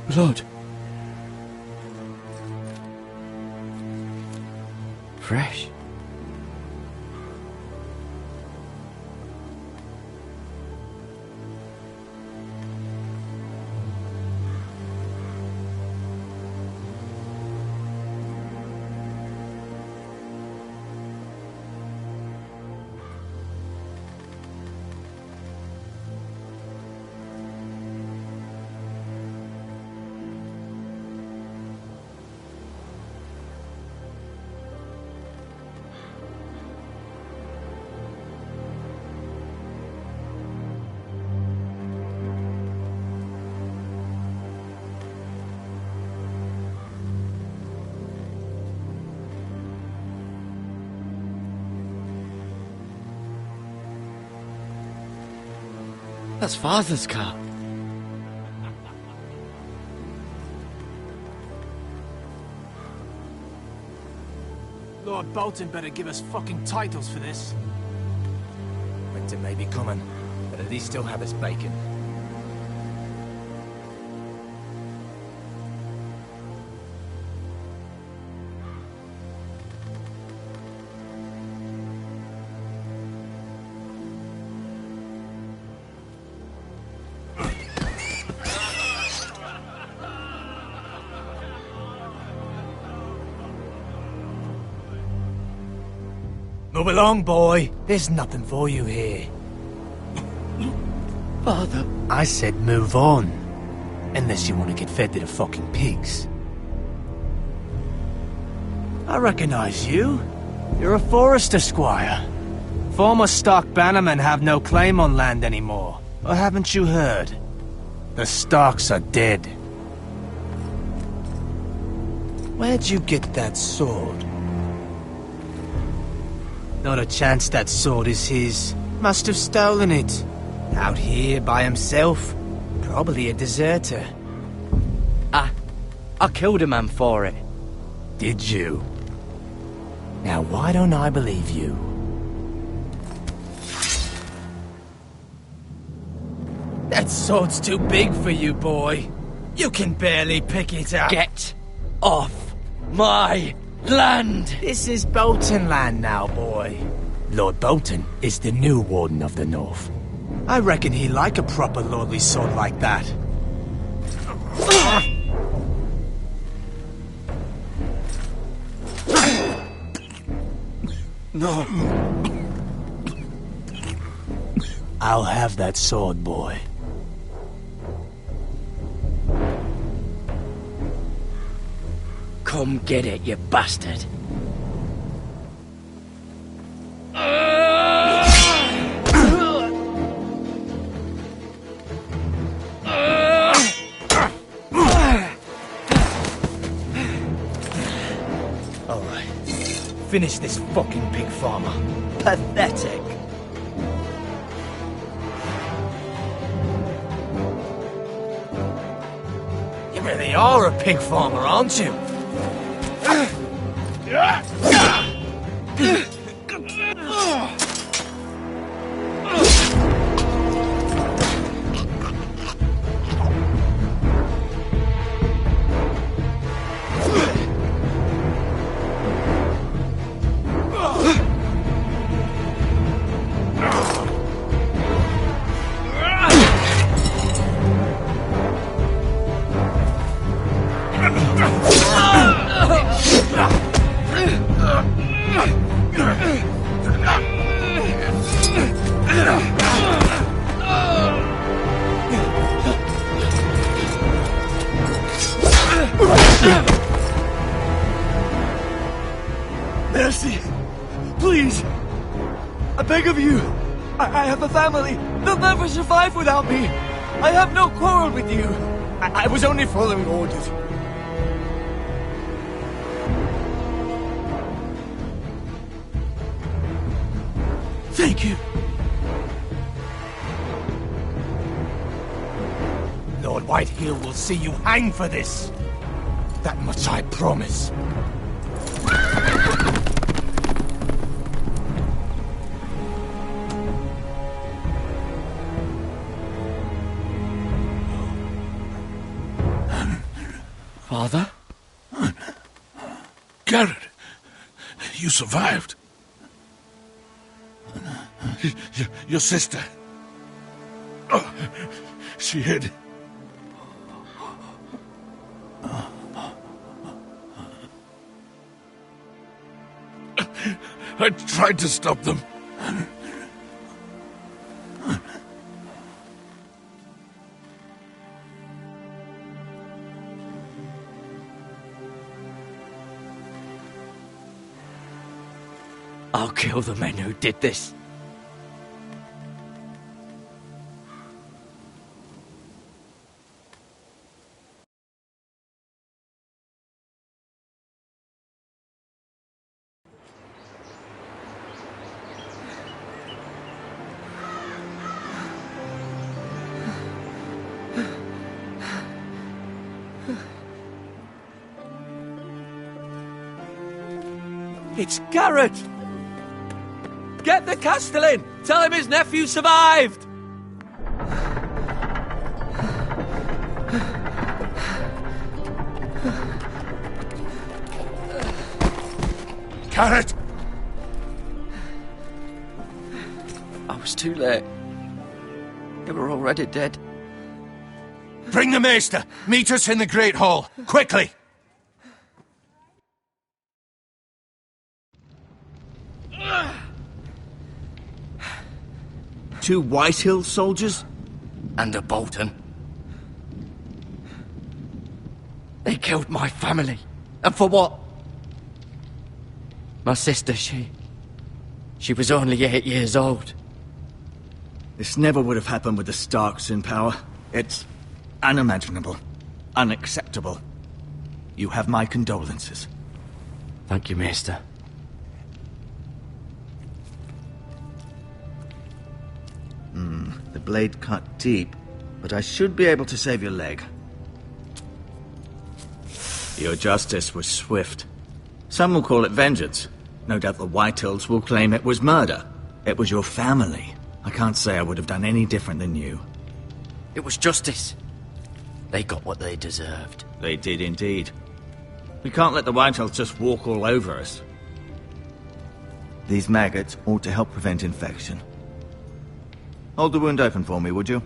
Blood. Fresh. That's Father's car. Lord Bolton better give us fucking titles for this. Winter may be coming, but at least still have his bacon. Move along, boy. There's nothing for you here. Father. I said move on. Unless you want to get fed to the fucking pigs. I recognize you. You're a Forester squire. Former Stark bannermen have no claim on land anymore. Or haven't you heard? The Starks are dead. Where'd you get that sword? Not a chance that sword is his. Must have stolen it. Out here by himself. Probably a deserter. I killed a man for it. Did you? Now why don't I believe you? That sword's too big for you, boy. You can barely pick it up. Get off my land! This is Bolton land now, boy. Lord Bolton is the new Warden of the North. I reckon he like a proper lordly sword like that. No. I'll have that sword, boy. Come get it, you bastard. Alright. Finish this fucking pig farmer. Pathetic. You really are a pig farmer, aren't you? Mercy! Please! I beg of you! I have a family! They'll never survive without me! I have no quarrel with you! I was only following orders. Thank you. Lord Whitehill will see you hang for this. That much I promise. Father? Garrett, you survived. Your sister. Oh, she hid. I tried to stop them. I'll kill the men who did this. It's Garrett! Get the Castellan! Tell him his nephew survived! Garrett! I was too late. They were already dead. Bring the maester! Meet us in the Great Hall! Quickly! Two Whitehill soldiers? And a Bolton. They killed my family. And for what? My sister, she was only 8 years old. This never would have happened with the Starks in power. It's unimaginable. Unacceptable. You have my condolences. Thank you, Maester. The blade cut deep, but I should be able to save your leg. Your justice was swift. Some will call it vengeance. No doubt the Whitehills will claim it was murder. It was your family. I can't say I would have done any different than you. It was justice. They got what they deserved. They did indeed. We can't let the Whitehills just walk all over us. These maggots ought to help prevent infection. Hold the wound open for me, would you?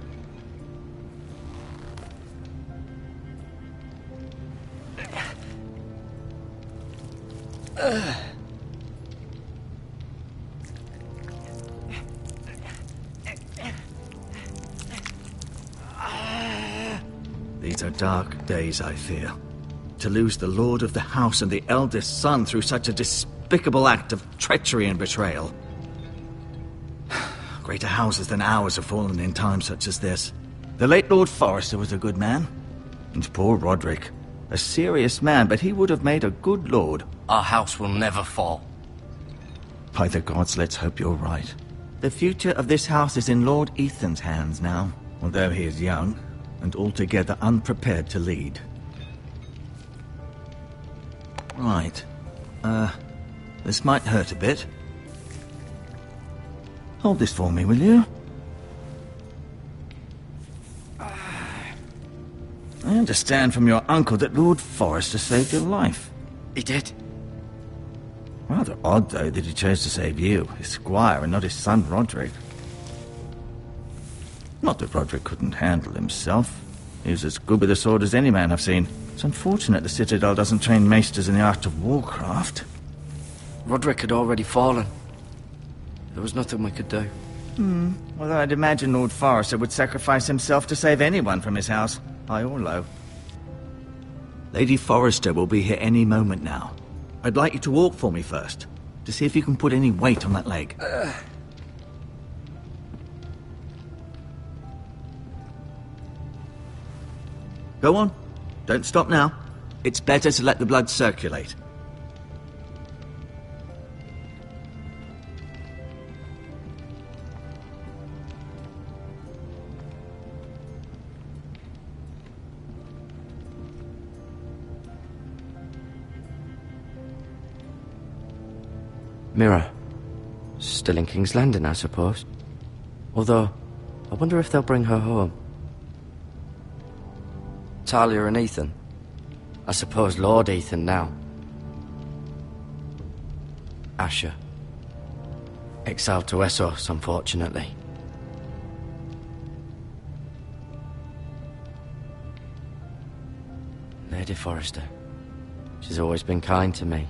These are dark days, I fear. To lose the lord of the house and the eldest son through such a despicable act of treachery and betrayal. Greater houses than ours have fallen in times such as this. The late Lord Forrester was a good man. And poor Roderick. A serious man, but he would have made a good lord. Our house will never fall. By the gods, let's hope you're right. The future of this house is in Lord Ethan's hands now, although he is young and altogether unprepared to lead. Right. This might hurt a bit. Hold this for me, will you? I understand from your uncle that Lord Forrester saved your life. He did. Rather odd, though, that he chose to save you, his squire, and not his son Roderick. Not that Roderick couldn't handle himself. He was as good with a sword as any man I've seen. It's unfortunate the Citadel doesn't train maesters in the art of warcraft. Roderick had already fallen. There was nothing we could do. Although I'd imagine Lord Forrester would sacrifice himself to save anyone from his house, high or low. Lady Forrester will be here any moment now. I'd like you to walk for me first, to see if you can put any weight on that leg. Go on. Don't stop now. It's better to let the blood circulate. Mirror. Still in King's Landing, I suppose. Although, I wonder if they'll bring her home. Talia and Ethan. I suppose Lord Ethan now. Asher. Exiled to Essos, unfortunately. Lady Forrester. She's always been kind to me.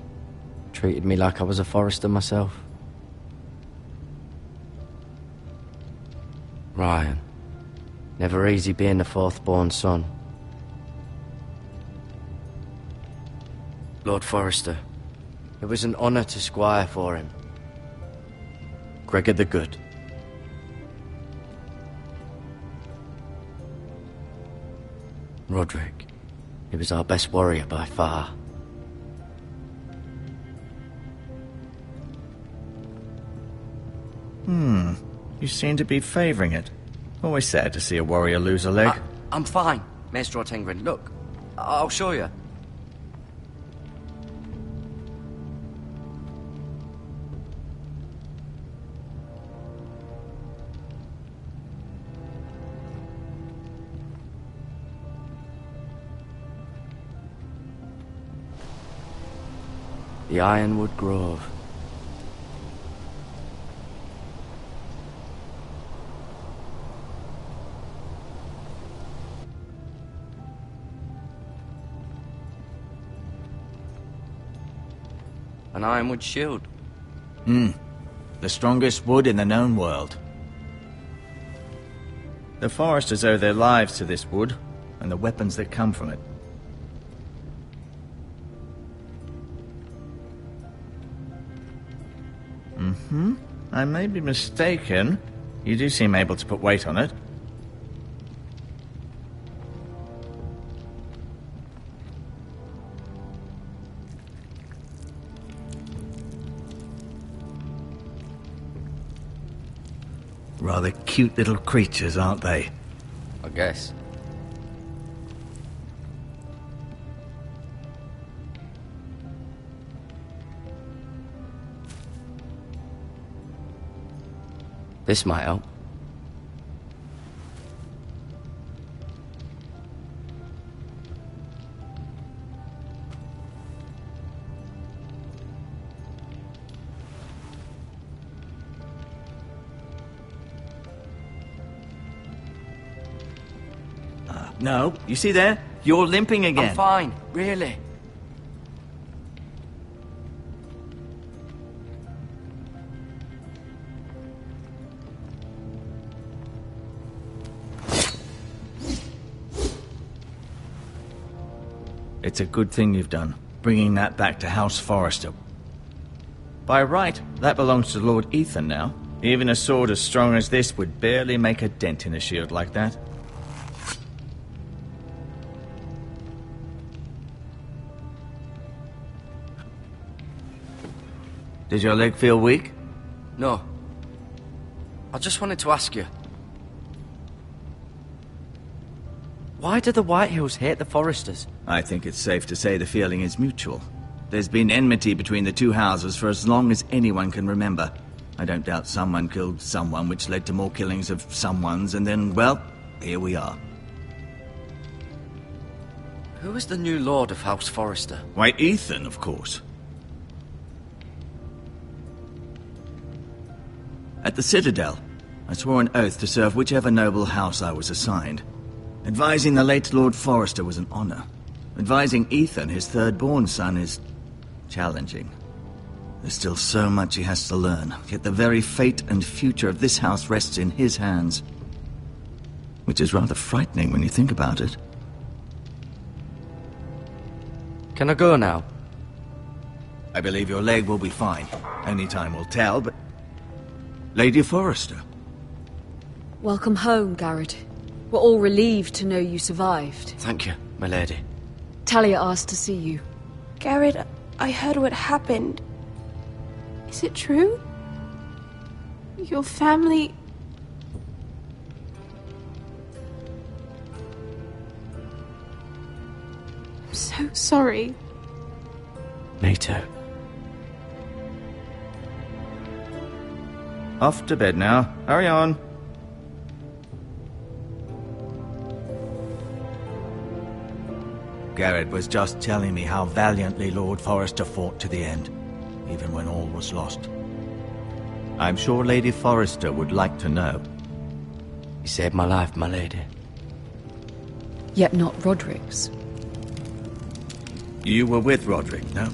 Treated me like I was a Forrester myself. Ryan. Never easy being the fourth-born son. Lord Forrester. It was an honour to squire for him. Gregor the Good. Roderick. He was our best warrior by far. You seem to be favouring it. Always sad to see a warrior lose a leg. I'm fine, Maestro Tengrin. Look, I'll show you. The Ironwood Grove. An ironwood shield. The strongest wood in the known world. The Foresters owe their lives to this wood, and the weapons that come from it. I may be mistaken. You do seem able to put weight on it. Rather cute little creatures, aren't they? I guess. This might help. No, you see there? You're limping again. I'm fine, really. It's a good thing you've done, bringing that back to House Forrester. By right, that belongs to Lord Ethan now. Even a sword as strong as this would barely make a dent in a shield like that. Did your leg feel weak? No. I just wanted to ask you. Why do the Whitehills hate the Forresters? I think it's safe to say the feeling is mutual. There's been enmity between the two houses for as long as anyone can remember. I don't doubt someone killed someone, which led to more killings of someones, and then, well, here we are. Who is the new Lord of House Forrester? Why, Ethan, of course. At the Citadel, I swore an oath to serve whichever noble house I was assigned. Advising the late Lord Forrester was an honor. Advising Ethan, his third-born son, is challenging. There's still so much he has to learn, yet the very fate and future of this house rests in his hands. Which is rather frightening when you think about it. Can I go now? I believe your leg will be fine. Only time will tell, but... Lady Forrester. Welcome home, Garrett. We're all relieved to know you survived. Thank you, my lady. Talia asked to see you. Garrett, I heard what happened. Is it true? Your family... I'm so sorry. Me too. Off to bed now. Hurry on. Garrett was just telling me how valiantly Lord Forrester fought to the end, even when all was lost. I'm sure Lady Forrester would like to know. You saved my life, my lady. Yet not Roderick's. You were with Roderick, no?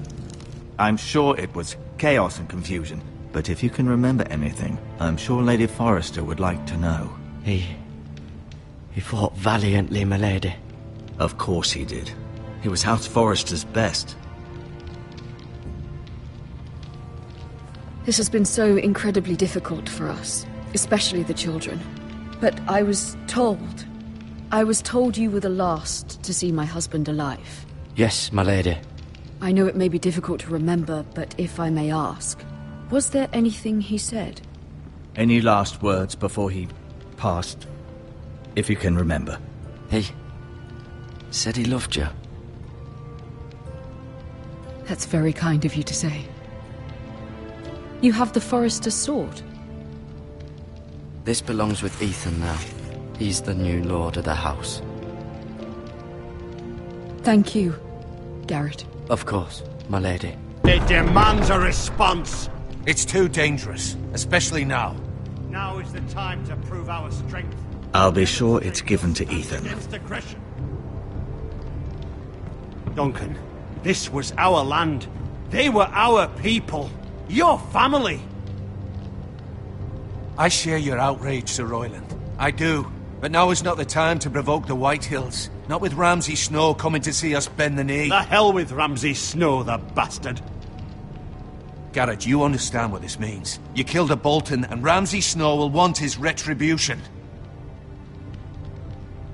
I'm sure it was chaos and confusion, but if you can remember anything, I'm sure Lady Forrester would like to know. He fought valiantly, my lady. Of course he did. He was House Forrester's best. This has been so incredibly difficult for us, especially the children. But I was told you were the last to see my husband alive. Yes, my lady. I know it may be difficult to remember, but if I may ask, was there anything he said? Any last words before he passed? If you can remember. He said he loved you. That's very kind of you to say. You have the Forrester's sword. This belongs with Ethan now. He's the new lord of the house. Thank you, Garrett. Of course, my lady. It demands a response. It's too dangerous, especially now. Now is the time to prove our strength. I'll be sure it's given to Ethan. Against aggression. Duncan, this was our land. They were our people. Your family. I share your outrage, Sir Royland. I do. But now is not the time to provoke the Whitehills. Not with Ramsay Snow coming to see us bend the knee. The hell with Ramsay Snow, the bastard. Garrett, you understand what this means. You killed a Bolton, and Ramsay Snow will want his retribution.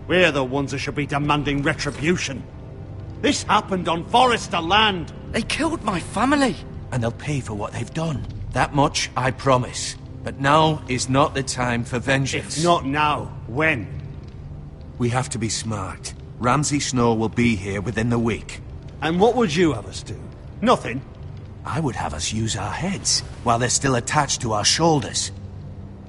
We're the ones that should be demanding retribution. This happened on Forrester land. They killed my family. And they'll pay for what they've done. That much, I promise. But now is not the time for vengeance. If not now, when? We have to be smart. Ramsay Snow will be here within the week. And what would you have us do? Nothing. I would have us use our heads, while they're still attached to our shoulders.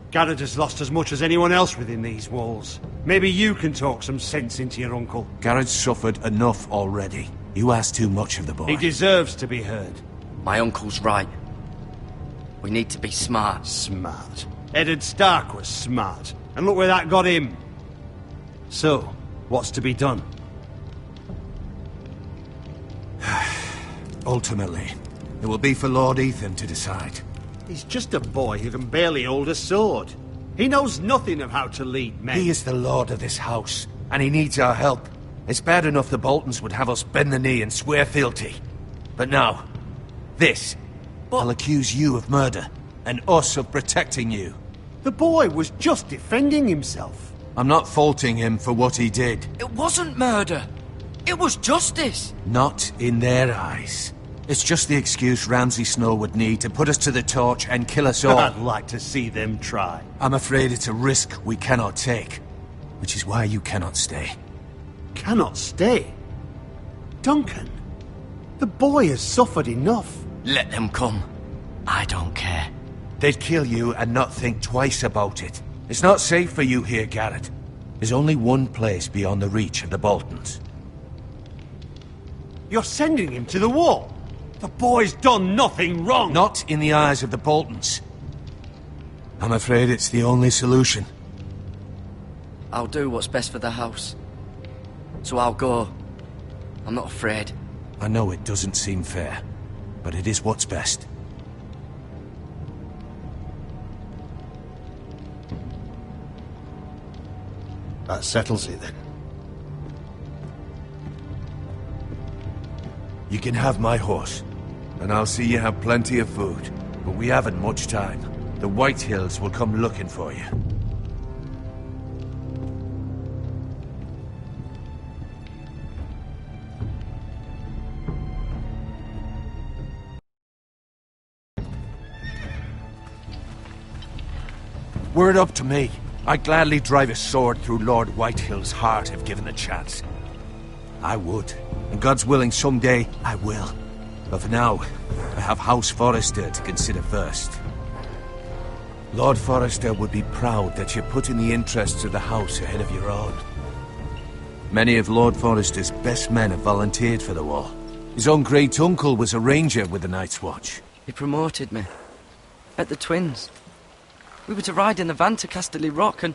Garrett has lost as much as anyone else within these walls. Maybe you can talk some sense into your uncle. Garrett's suffered enough already. You ask too much of the boy. He deserves to be heard. My uncle's right. We need to be smart. Smart. Eddard Stark was smart. And look where that got him. So, what's to be done? Ultimately, it will be for Lord Ethan to decide. He's just a boy who can barely hold a sword. He knows nothing of how to lead men. He is the lord of this house, and he needs our help. It's bad enough the Boltons would have us bend the knee and swear fealty. But now, this. I'll accuse you of murder, and us of protecting you. The boy was just defending himself. I'm not faulting him for what he did. It wasn't murder. It was justice. Not in their eyes. It's just the excuse Ramsay Snow would need to put us to the torch and kill us all. I'd like to see them try. I'm afraid it's a risk we cannot take, which is why you cannot stay. Cannot stay? Duncan, the boy has suffered enough. Let them come. I don't care. They'd kill you and not think twice about it. It's not safe for you here, Garrett. There's only one place beyond the reach of the Boltons. You're sending him to the wall. The boy's done nothing wrong. Not in the eyes of the Boltons. I'm afraid it's the only solution. I'll do what's best for the house. So I'll go. I'm not afraid. I know it doesn't seem fair, but it is what's best. That settles it then. You can have my horse, and I'll see you have plenty of food. But we haven't much time. The Whitehills will come looking for you. Were it up to me, I'd gladly drive a sword through Lord Whitehill's heart if given the chance. I would, and God's willing someday I will. But for now, I have House Forrester to consider first. Lord Forrester would be proud that you're putting the interests of the house ahead of your own. Many of Lord Forrester's best men have volunteered for the war. His own great-uncle was a ranger with the Night's Watch. He promoted me. At the Twins. We were to ride in the van to Casterly Rock, and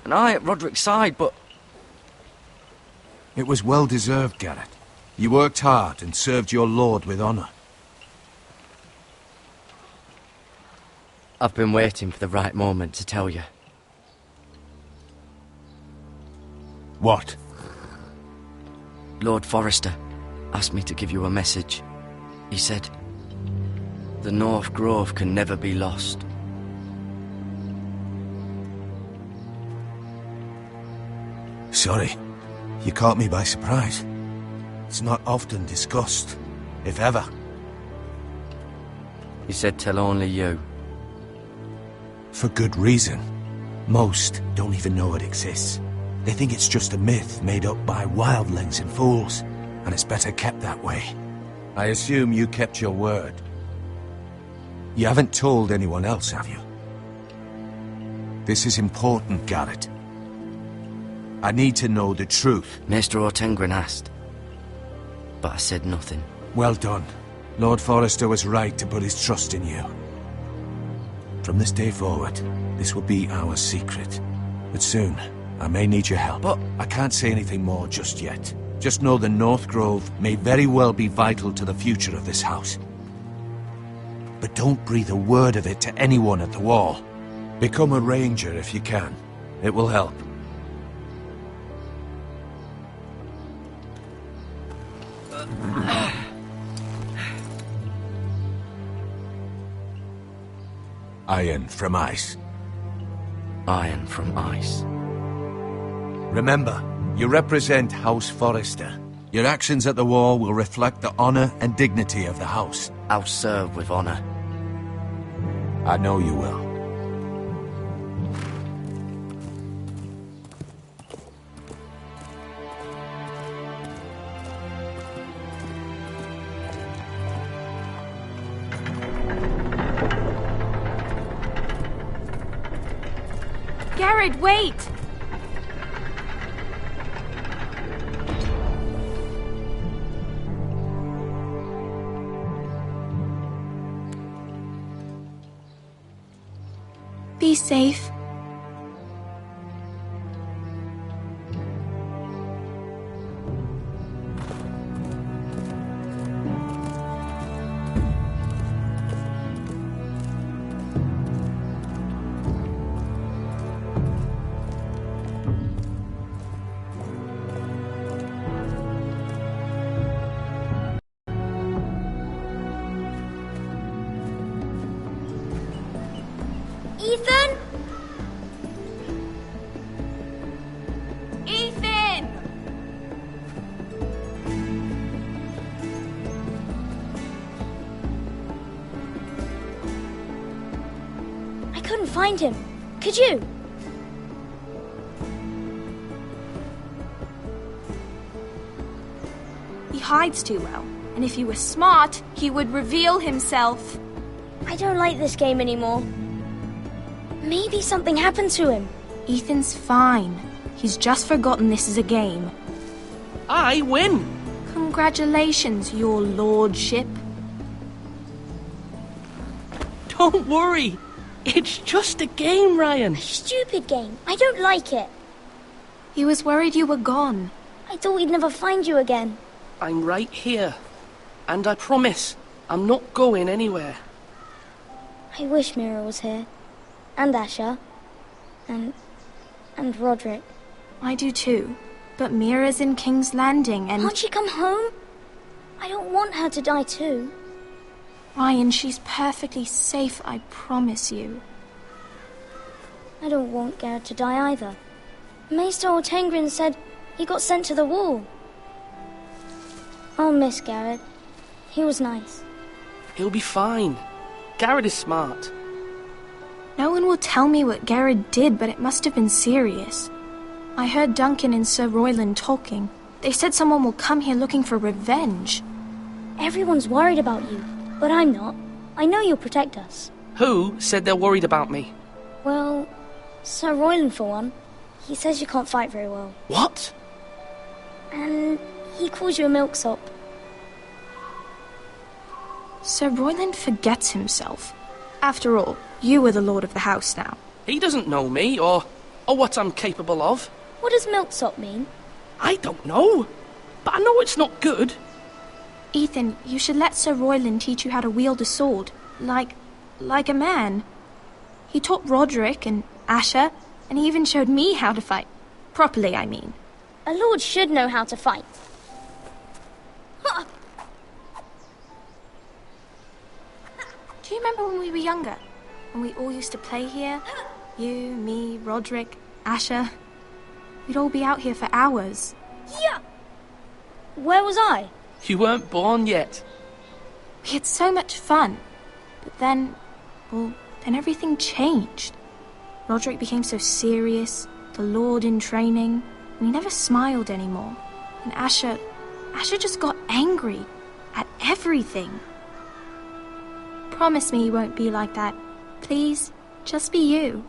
I at Roderick's side, but... It was well-deserved, Garrett. You worked hard and served your lord with honour. I've been waiting for the right moment to tell you. What? Lord Forrester asked me to give you a message. He said, the North Grove can never be lost. Sorry. You caught me by surprise. It's not often discussed, if ever. He said tell only you. For good reason. Most don't even know it exists. They think it's just a myth made up by wildlings and fools, and it's better kept that way. I assume you kept your word. You haven't told anyone else, have you? This is important, Garrett. I need to know the truth. Maester Ortengren asked, but I said nothing. Well done. Lord Forrester was right to put his trust in you. From this day forward, this will be our secret. But soon, I may need your help. But I can't say anything more just yet. Just know the North Grove may very well be vital to the future of this house. But don't breathe a word of it to anyone at the wall. Become a ranger if you can. It will help. Iron from ice. Iron from ice. Remember, you represent House Forrester. Your actions at the war will reflect the honor and dignity of the house. I'll serve with honor. I know you will. Garrett, wait! Be safe. Ethan? Ethan! I couldn't find him. Could you? He hides too well, and if he were smart, he would reveal himself. I don't like this game anymore. Maybe something happened to him. Ethan's fine. He's just forgotten this is a game. I win! Congratulations, your lordship. Don't worry. It's just a game, Ryan. Stupid game. I don't like it. He was worried you were gone. I thought we'd never find you again. I'm right here. And I promise, I'm not going anywhere. I wish Mira was here. And Asher. And Roderick. I do too. But Mira's in King's Landing and... Can't she come home? I don't want her to die too. Ryan, she's perfectly safe, I promise you. I don't want Garrett to die either. Maester Ortengren said he got sent to the wall. I'll miss Garrett. He was nice. He'll be fine. Garrett is smart. No one will tell me what Garrett did, but it must have been serious. I heard Duncan and Sir Royland talking. They said someone will come here looking for revenge. Everyone's worried about you, but I'm not. I know you'll protect us. Who said they're worried about me? Well, Sir Royland for one. He says you can't fight very well. What? And he calls you a milksop. Sir Royland forgets himself. After all, you are the lord of the house now. He doesn't know me, or what I'm capable of. What does milksop mean? I don't know, but I know it's not good. Ethan, you should let Sir Royland teach you how to wield a sword, like a man. He taught Roderick and Asher, and he even showed me how to fight. Properly, I mean. A lord should know how to fight. Do you remember when we were younger? When we all used to play here? You, me, Roderick, Asher. We'd all be out here for hours. Yeah! Where was I? You weren't born yet. We had so much fun. But then everything changed. Roderick became so serious, the Lord in training, and he never smiled anymore. And Asher just got angry at everything. Promise me you won't be like that. Please, just be you.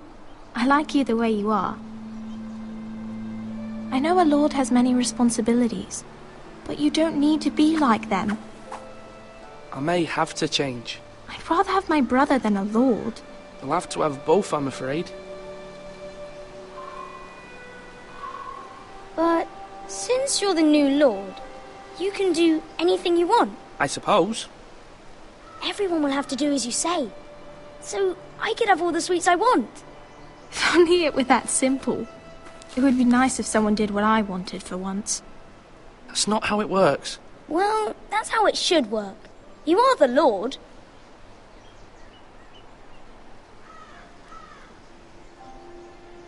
I like you the way you are. I know a lord has many responsibilities, but you don't need to be like them. I may have to change. I'd rather have my brother than a lord. I'll have to have both, I'm afraid. But since you're the new lord, you can do anything you want. I suppose. Everyone will have to do as you say. So I could have all the sweets I want. If only it were that simple. It would be nice if someone did what I wanted for once. That's not how it works. Well, that's how it should work. You are the lord.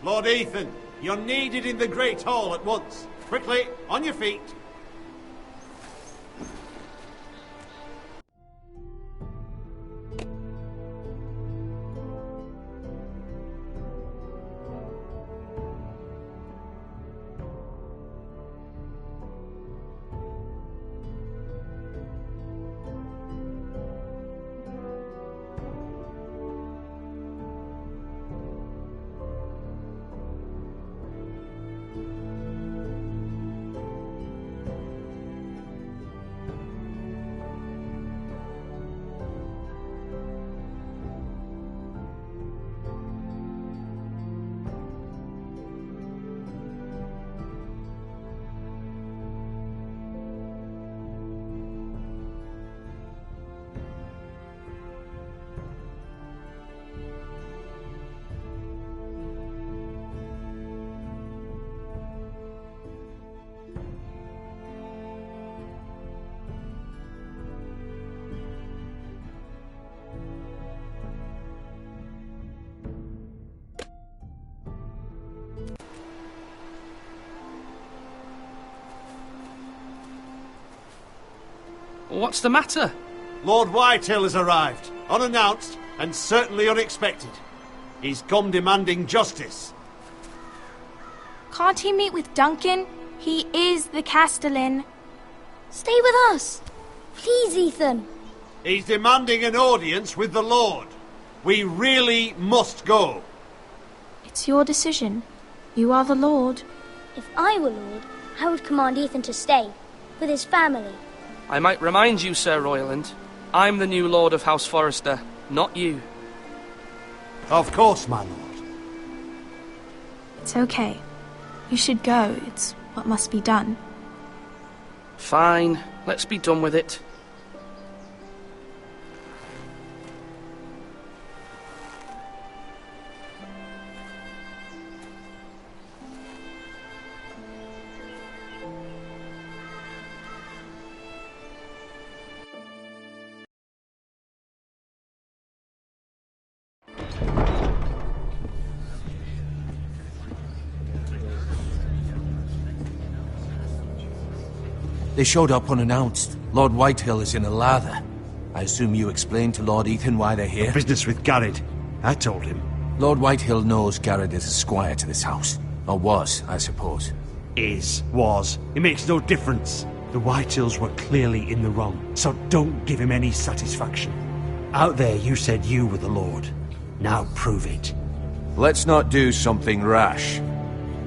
Lord Ethan, you're needed in the Great Hall at once. Quickly, on your feet. What's the matter? Lord Whitehill has arrived, unannounced and certainly unexpected. He's come demanding justice. Can't he meet with Duncan? He is the Castellan. Stay with us. Please, Ethan. He's demanding an audience with the Lord. We really must go. It's your decision. You are the Lord. If I were lord, I would command Ethan to stay, with his family. I might remind you, Sir Royland, I'm the new Lord of House Forrester, not you. Of course, my lord. It's okay. You should go. It's what must be done. Fine, let's be done with it. They showed up unannounced. Lord Whitehill is in a lather. I assume you explained to Lord Ethan why they're here? Business with Garrett. I told him. Lord Whitehill knows Garrett is a squire to this house. Or was, I suppose. Was. It makes no difference. The Whitehills were clearly in the wrong, so don't give him any satisfaction. Out there you said you were the Lord. Now prove it. Let's not do something rash.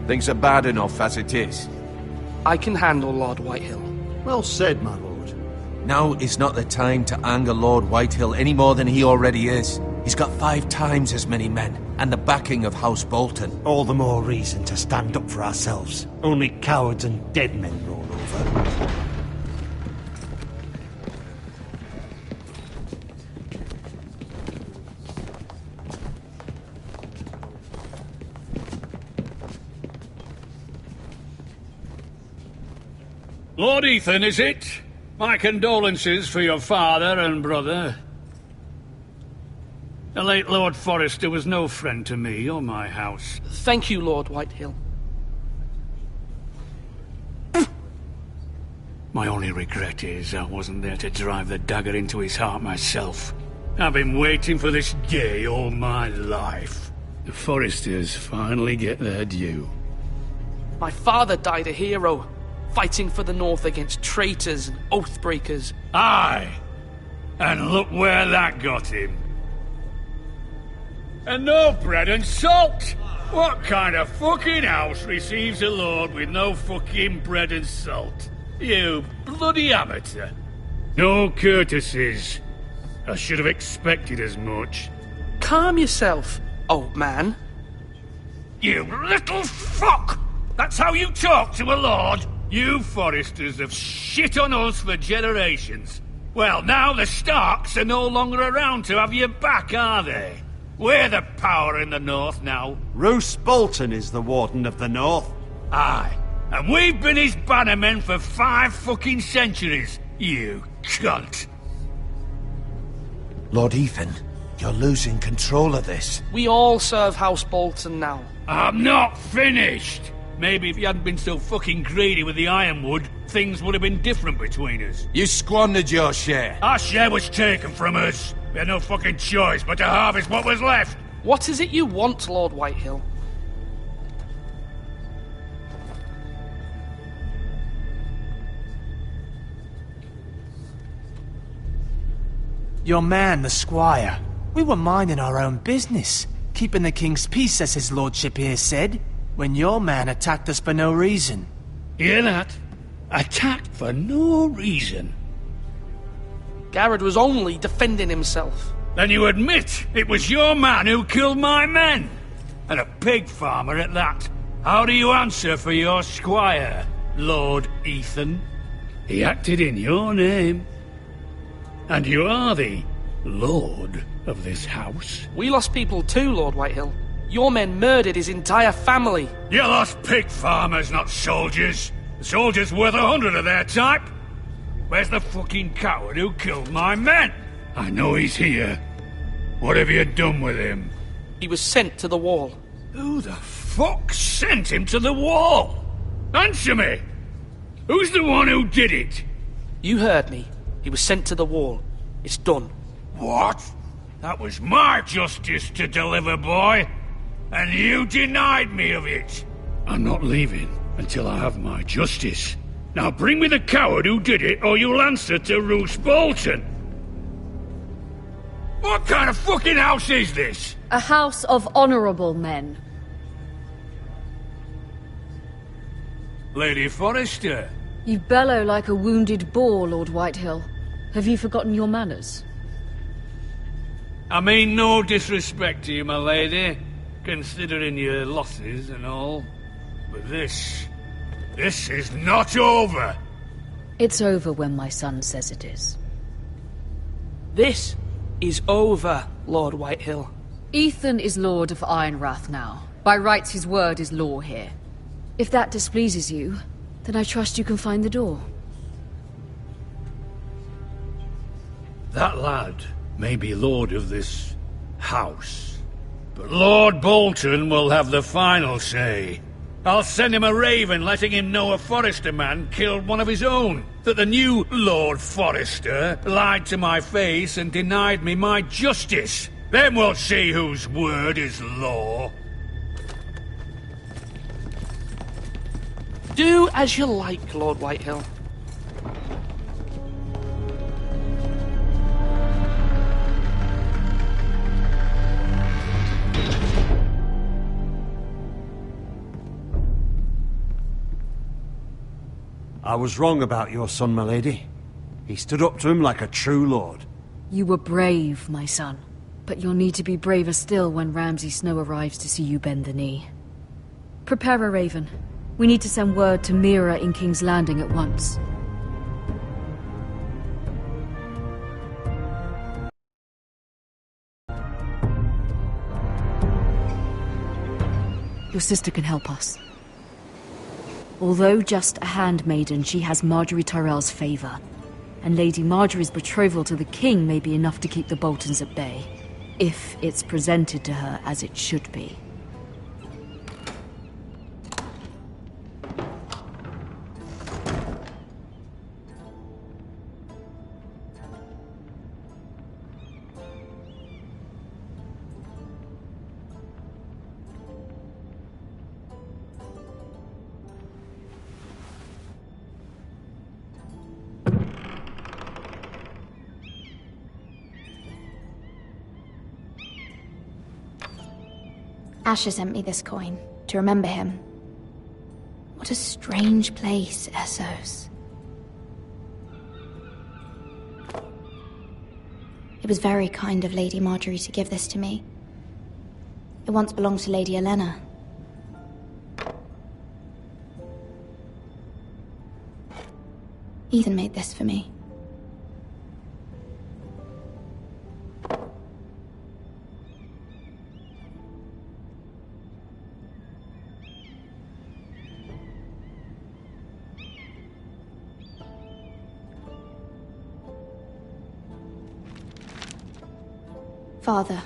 Things are bad enough as it is. I can handle Lord Whitehill. Well said, my lord. Now is not the time to anger Lord Whitehill any more than he already is. He's got 5 times as many men, and the backing of House Bolton. All the more reason to stand up for ourselves. Only cowards and dead men roll over. Lord Ethan, is it? My condolences for your father and brother. The late Lord Forrester was no friend to me or my house. Thank you, Lord Whitehill. My only regret is I wasn't there to drive the dagger into his heart myself. I've been waiting for this day all my life. The Forresters finally get their due. My father died a hero, fighting for the North against traitors and oath-breakers. Aye! And look where that got him. And no bread and salt! What kind of fucking house receives a lord with no fucking bread and salt? You bloody amateur. No courtesies. I should have expected as much. Calm yourself, old man. You little fuck! That's how you talk to a lord? You Forresters have shit on us for generations. Well, now the Starks are no longer around to have your back, are they? We're the power in the North now. Roose Bolton is the Warden of the North. Aye. And we've been his bannermen for 5 fucking centuries. You cunt. Lord Ethan, you're losing control of this. We all serve House Bolton now. I'm not finished. Maybe if you hadn't been so fucking greedy with the ironwood, things would have been different between us. You squandered your share. Our share was taken from us. We had no fucking choice but to harvest what was left. What is it you want, Lord Whitehill? Your man, the squire. We were minding our own business, keeping the king's peace, as his lordship here said, when your man attacked us for no reason. Hear that? Attacked for no reason. Garrett was only defending himself. Then you admit it was your man who killed my men? And a pig farmer at that. How do you answer for your squire, Lord Ethan? He acted in your name. And you are the lord of this house. We lost people too, Lord Whitehill. Your men murdered his entire family. You lost pig farmers, not soldiers. The soldiers worth 100 of their type. Where's the fucking coward who killed my men? I know he's here. What have you done with him? He was sent to the wall. Who the fuck sent him to the wall? Answer me! Who's the one who did it? You heard me. He was sent to the wall. It's done. What? That was my justice to deliver, boy. And you denied me of it. I'm not leaving until I have my justice. Now bring me the coward who did it, or you'll answer to Roose Bolton. What kind of fucking house is this? A house of honorable men. Lady Forrester. You bellow like a wounded boar, Lord Whitehill. Have you forgotten your manners? I mean no disrespect to you, my lady, considering your losses and all. But this is not over. It's over when my son says it is. This is over, Lord Whitehill. Ethan is Lord of Ironrath now. By rights, his word is law here. If that displeases you, then I trust you can find the door. That lad may be lord of this house, but Lord Bolton will have the final say. I'll send him a raven letting him know a Forrester man killed one of his own. That the new Lord Forrester lied to my face and denied me my justice. Then we'll see whose word is law. Do as you like, Lord Whitehill. I was wrong about your son, my lady. He stood up to him like a true lord. You were brave, my son. But you'll need to be braver still when Ramsay Snow arrives to see you bend the knee. Prepare a raven. We need to send word to Mira in King's Landing at once. Your sister can help us. Although just a handmaiden, she has Marjorie Tyrell's favor. And Lady Marjorie's betrothal to the king may be enough to keep the Boltons at bay. If it's presented to her as it should be. Asher sent me this coin, to remember him. What a strange place, Essos. It was very kind of Lady Marjorie to give this to me. It once belonged to Lady Elena. Ethan made this for me. Father,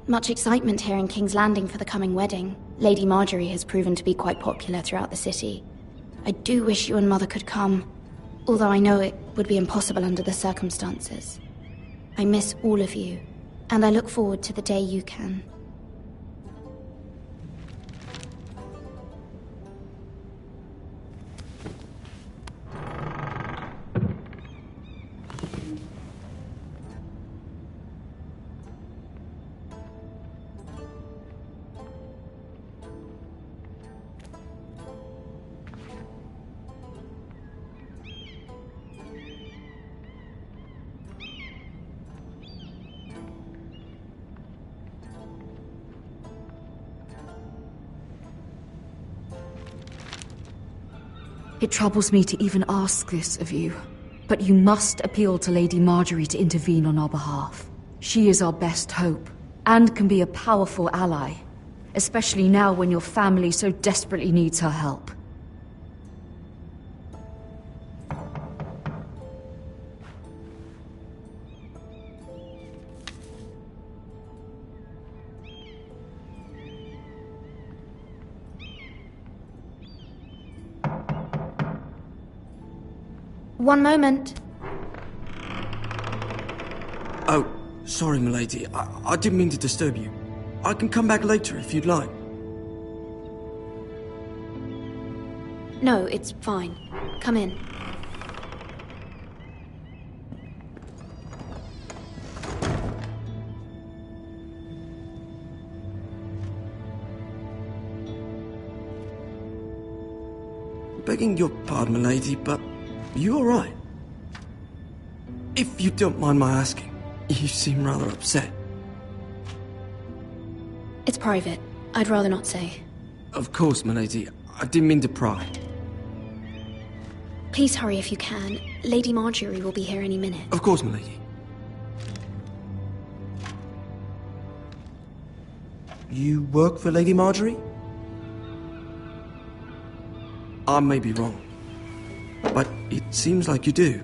much excitement here in King's Landing for the coming wedding. Lady Marjorie has proven to be quite popular throughout the city. I do wish you and Mother could come, although I know it would be impossible under the circumstances. I miss all of you, and I look forward to the day you can. It troubles me to even ask this of you, but you must appeal to Lady Marjorie to intervene on our behalf. She is our best hope, and can be a powerful ally, especially now when your family so desperately needs her help. One moment. Oh, sorry, milady. I didn't mean to disturb you. I can come back later if you'd like. No, it's fine. Come in. Begging your pardon, milady, but you all right? If you don't mind my asking, you seem rather upset. It's private. I'd rather not say. Of course, milady. I didn't mean to pry. Please hurry if you can. Lady Marjorie will be here any minute. Of course, milady. You work for Lady Marjorie? I may be wrong, but it seems like you do.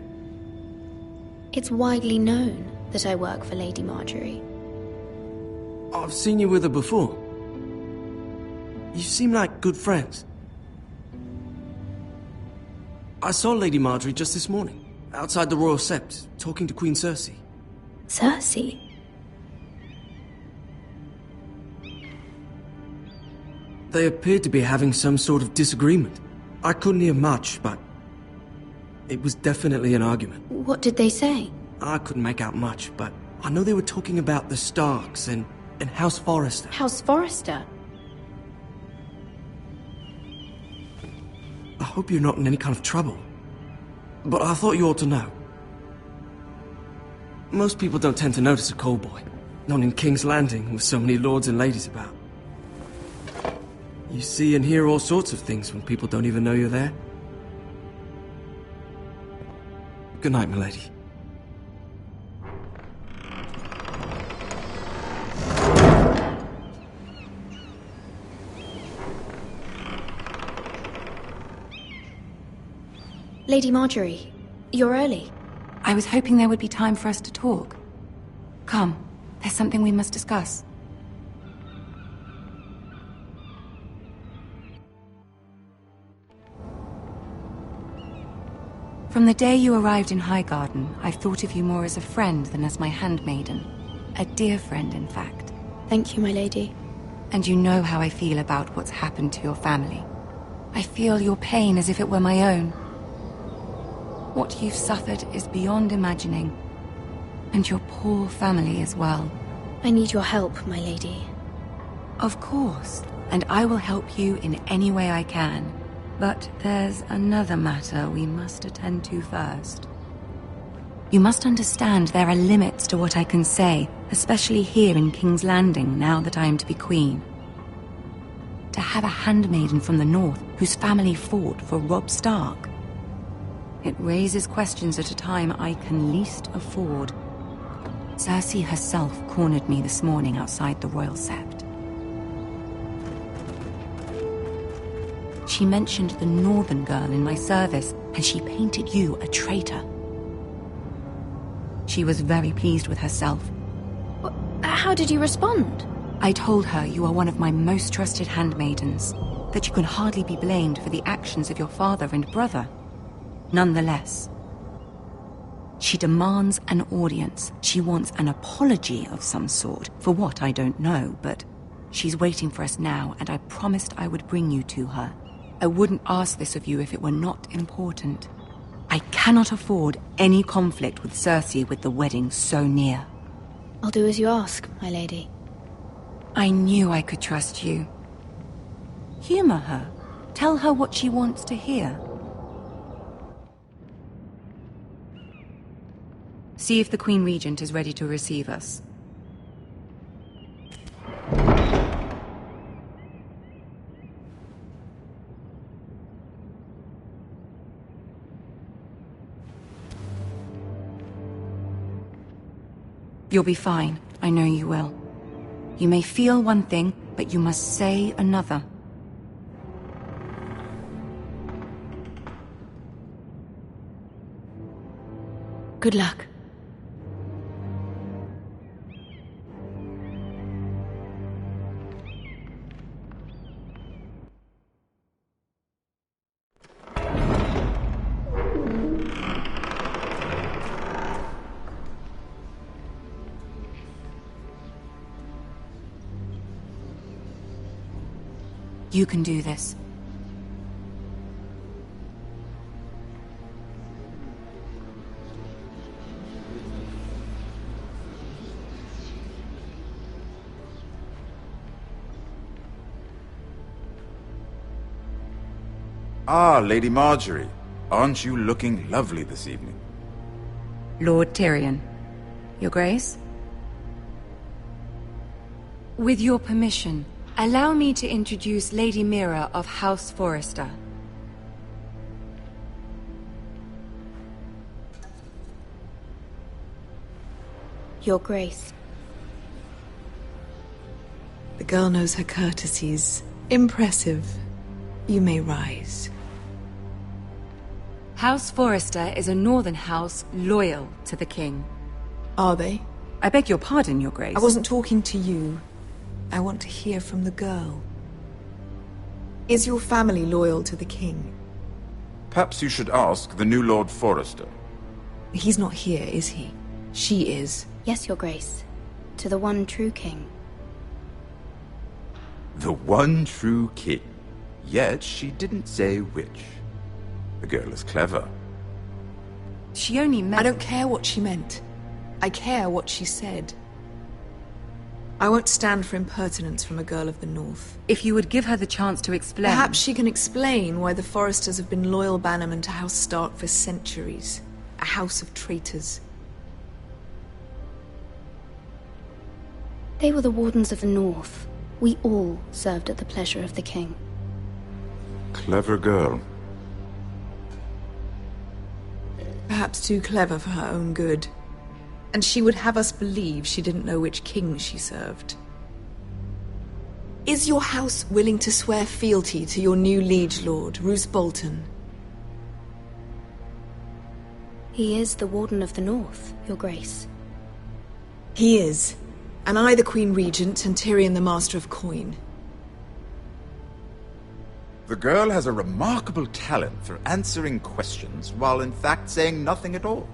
It's widely known that I work for Lady Marjorie. I've seen you with her before. You seem like good friends. I saw Lady Marjorie just this morning, outside the Royal Sabexxs, talking to Queen Cersei. Cersei? They appeared to be having some sort of disagreement. I couldn't hear much, but it was definitely an argument. What did they say? I couldn't make out much, but I know they were talking about the Starks and House Forrester. House Forrester? hope you're not in any kind of trouble. But I thought you ought to know. Most people don't tend to notice a callboy. Not in King's Landing, with so many lords and ladies about. You see and hear all sorts of things when people don't even know you're there. Good night, milady. Lady Marjorie, you're early. I was hoping there would be time for us to talk. Come, there's something we must discuss. From the day you arrived in Highgarden, I've thought of you more as a friend than as my handmaiden. A dear friend, in fact. Thank you, my lady. And you know how I feel about what's happened to your family. I feel your pain as if it were my own. What you've suffered is beyond imagining. And your poor family as well. I need your help, my lady. Of course, and I will help you in any way I can. But there's another matter we must attend to first. You must understand there are limits to what I can say, especially here in King's Landing, now that I am to be queen. To have a handmaiden from the north whose family fought for Robb Stark. It raises questions at a time I can least afford. Cersei herself cornered me this morning outside the Royal Sept. She mentioned the northern girl in my service, and she painted you a traitor. She was very pleased with herself. How did you respond? I told her you are one of my most trusted handmaidens, that you can hardly be blamed for the actions of your father and brother. Nonetheless, she demands an audience. She wants an apology of some sort, for what I don't know, but she's waiting for us now, and I promised I would bring you to her. I wouldn't ask this of you if it were not important. I cannot afford any conflict with Cersei with the wedding so near. I'll do as you ask, my lady. I knew I could trust you. Humor her. Tell her what she wants to hear. See if the Queen Regent is ready to receive us. You'll be fine. I know you will. You may feel one thing, but you must say another. Good luck. You can do this. Ah, Lady Marjorie. Aren't you looking lovely this evening? Lord Tyrion. Your Grace? With your permission, allow me to introduce Lady Mira of House Forrester. Your Grace. The girl knows her courtesies. Impressive. You may rise. House Forrester is a northern house loyal to the king. Are they? I beg your pardon, Your Grace. I wasn't talking to you. I want to hear from the girl. Is your family loyal to the king? Perhaps you should ask the new Lord Forrester. He's not here, is he? She is. Yes, Your Grace. To the one true king. The one true king. Yet she didn't say which. The girl is clever. She only meant... I don't care what she meant. I care what she said. I won't stand for impertinence from a girl of the North. If you would give her the chance to explain... Perhaps she can explain why the Forresters have been loyal bannermen to House Stark for centuries. A house of traitors. They were the Wardens of the North. We all served at the pleasure of the king. Clever girl. Perhaps too clever for her own good. And she would have us believe she didn't know which king she served. Is your house willing to swear fealty to your new liege lord, Roose Bolton? He is the Warden of the North, Your Grace. He is. And I the Queen Regent, and Tyrion the Master of Coin. The girl has a remarkable talent for answering questions, while in fact saying nothing at all.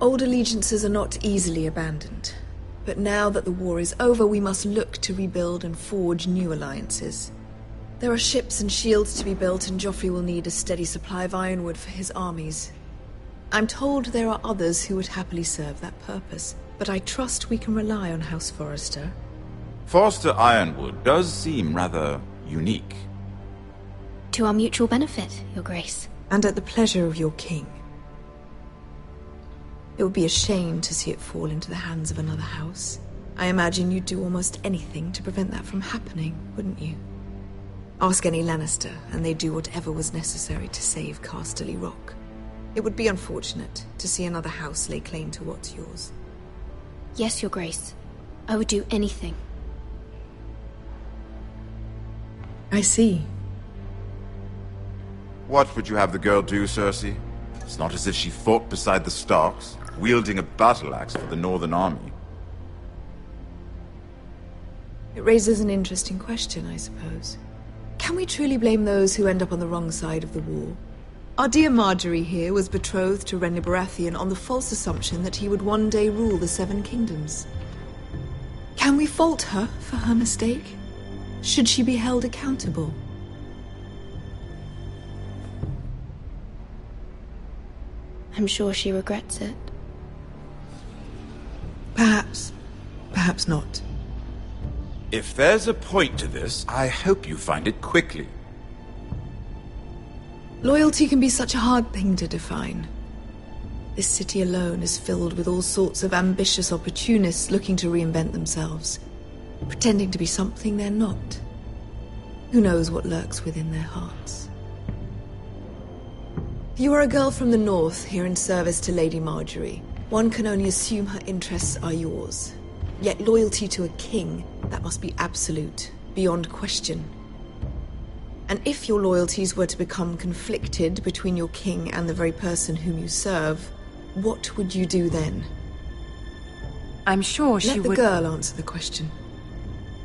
Old allegiances are not easily abandoned. But now that the war is over, we must look to rebuild and forge new alliances. There are ships and shields to be built, and Joffrey will need a steady supply of ironwood for his armies. I'm told there are others who would happily serve that purpose, but I trust we can rely on House Forrester. Forster Ironwood does seem rather unique. To our mutual benefit, Your Grace. And at the pleasure of your king. It would be a shame to see it fall into the hands of another house. I imagine you'd do almost anything to prevent that from happening, wouldn't you? Ask any Lannister, and they'd do whatever was necessary to save Casterly Rock. It would be unfortunate to see another house lay claim to what's yours. Yes, Your Grace. I would do anything. I see. What would you have the girl do, Cersei? It's not as if she fought beside the Starks, wielding a battle axe for the Northern Army. It raises an interesting question, I suppose. Can we truly blame those who end up on the wrong side of the war? Our dear Marjorie here was betrothed to Renly Baratheon on the false assumption that he would one day rule the Seven Kingdoms. Can we fault her for her mistake? Should she be held accountable? I'm sure she regrets it. Perhaps. Perhaps not. If there's a point to this, I hope you find it quickly. Loyalty can be such a hard thing to define. This city alone is filled with all sorts of ambitious opportunists looking to reinvent themselves, pretending to be something they're not. Who knows what lurks within their hearts? You are a girl from the north, here in service to Lady Marjorie. One can only assume her interests are yours. Yet loyalty to a king, that must be absolute, beyond question. And if your loyalties were to become conflicted between your king and the very person whom you serve, what would you do then? I'm sure she would... Let the girl answer the question.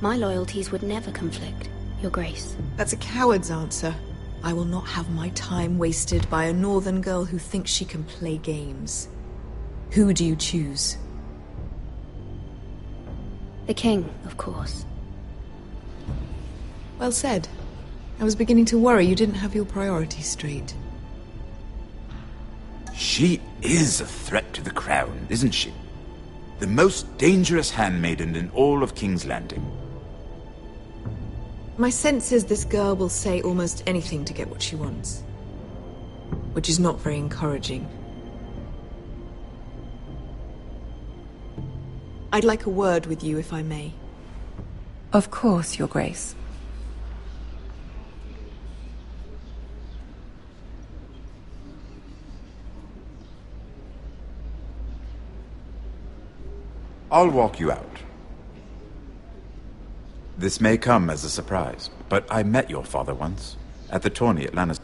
My loyalties would never conflict, Your Grace. That's a coward's answer. I will not have my time wasted by a northern girl who thinks she can play games. Who do you choose? The king, of course. Well said. I was beginning to worry you didn't have your priorities straight. She is a threat to the crown, isn't she? The most dangerous handmaiden in all of King's Landing. My sense is this girl will say almost anything to get what she wants. Which is not very encouraging. I'd like a word with you, if I may. Of course, Your Grace. I'll walk you out. This may come as a surprise, but I met your father once, at the tourney at Lannister.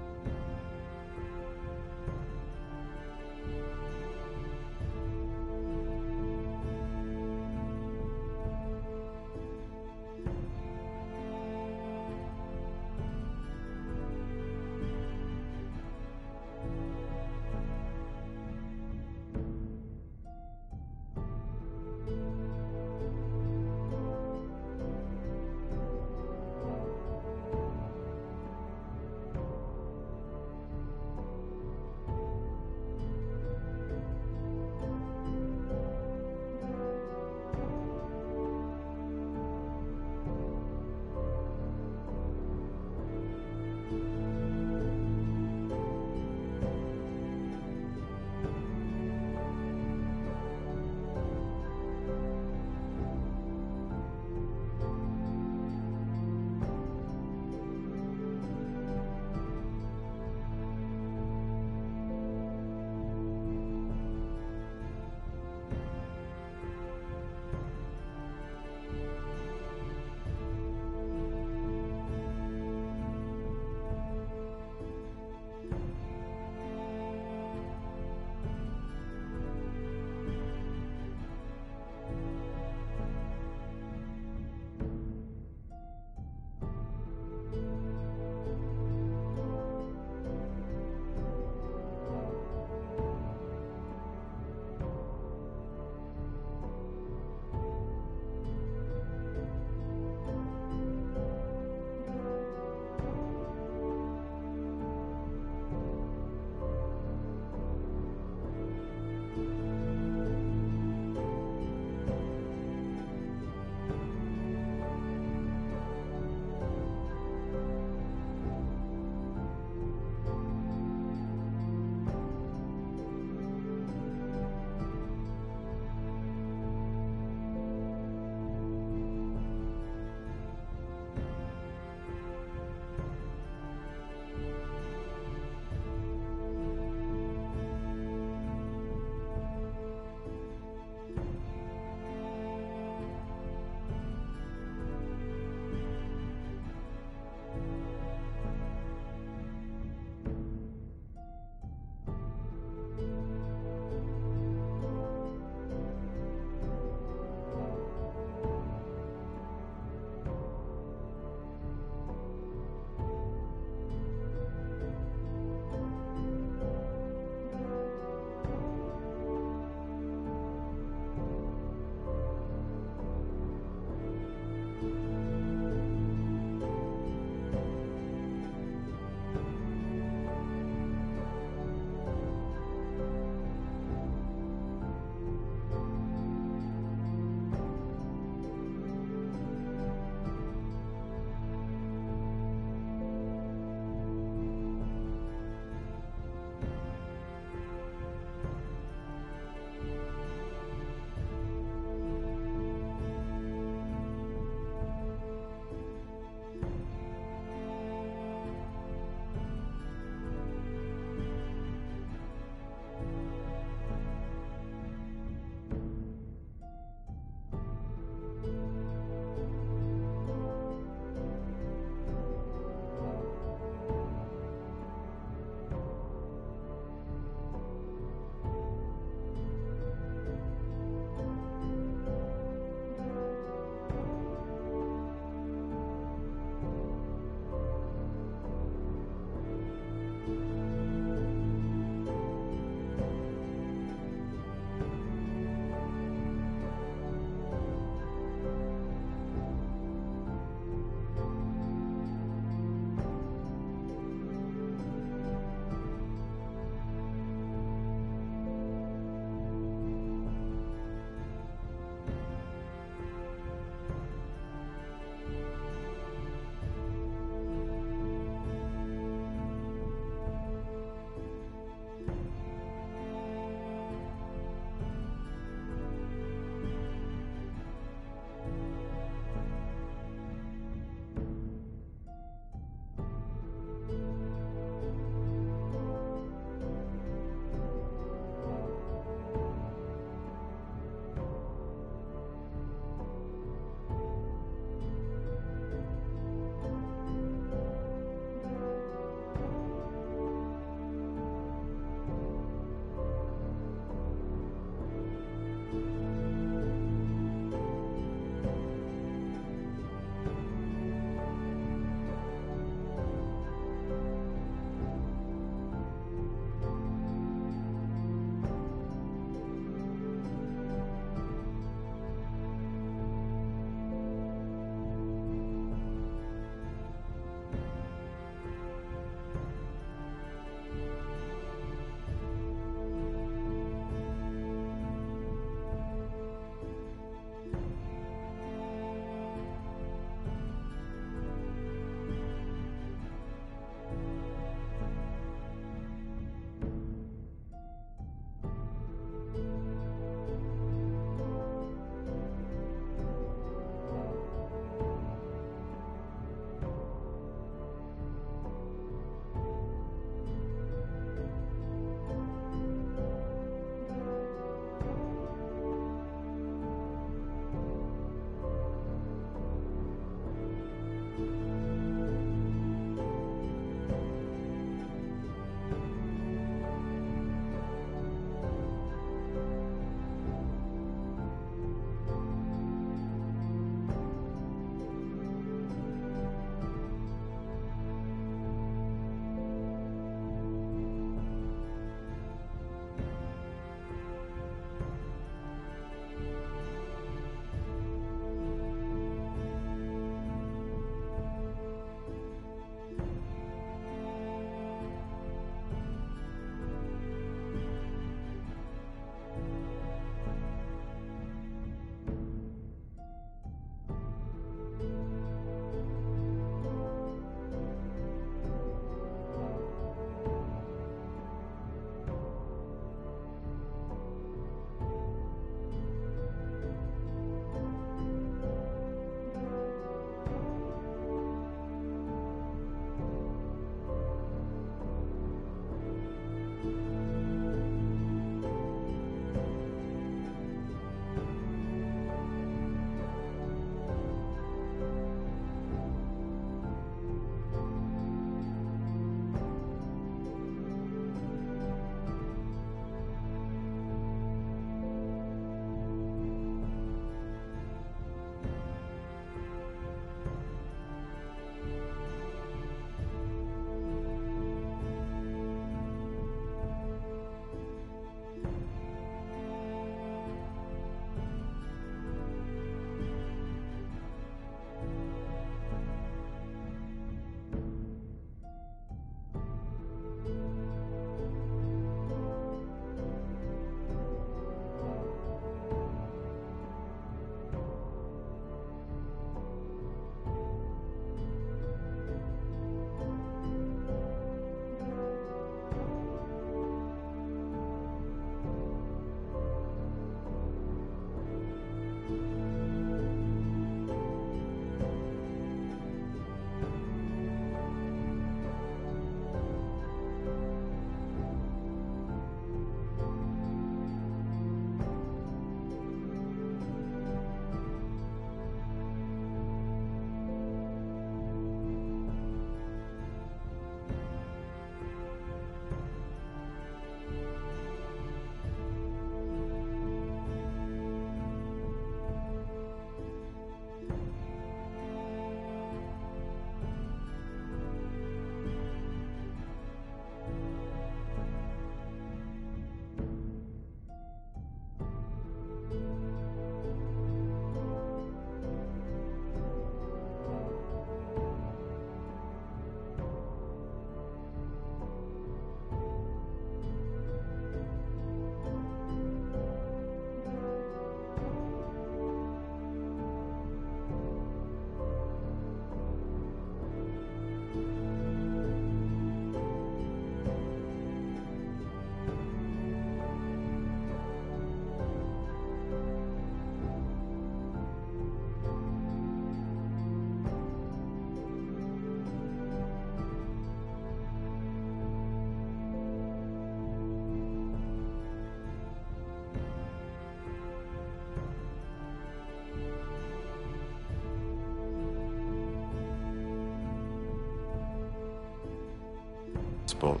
ball.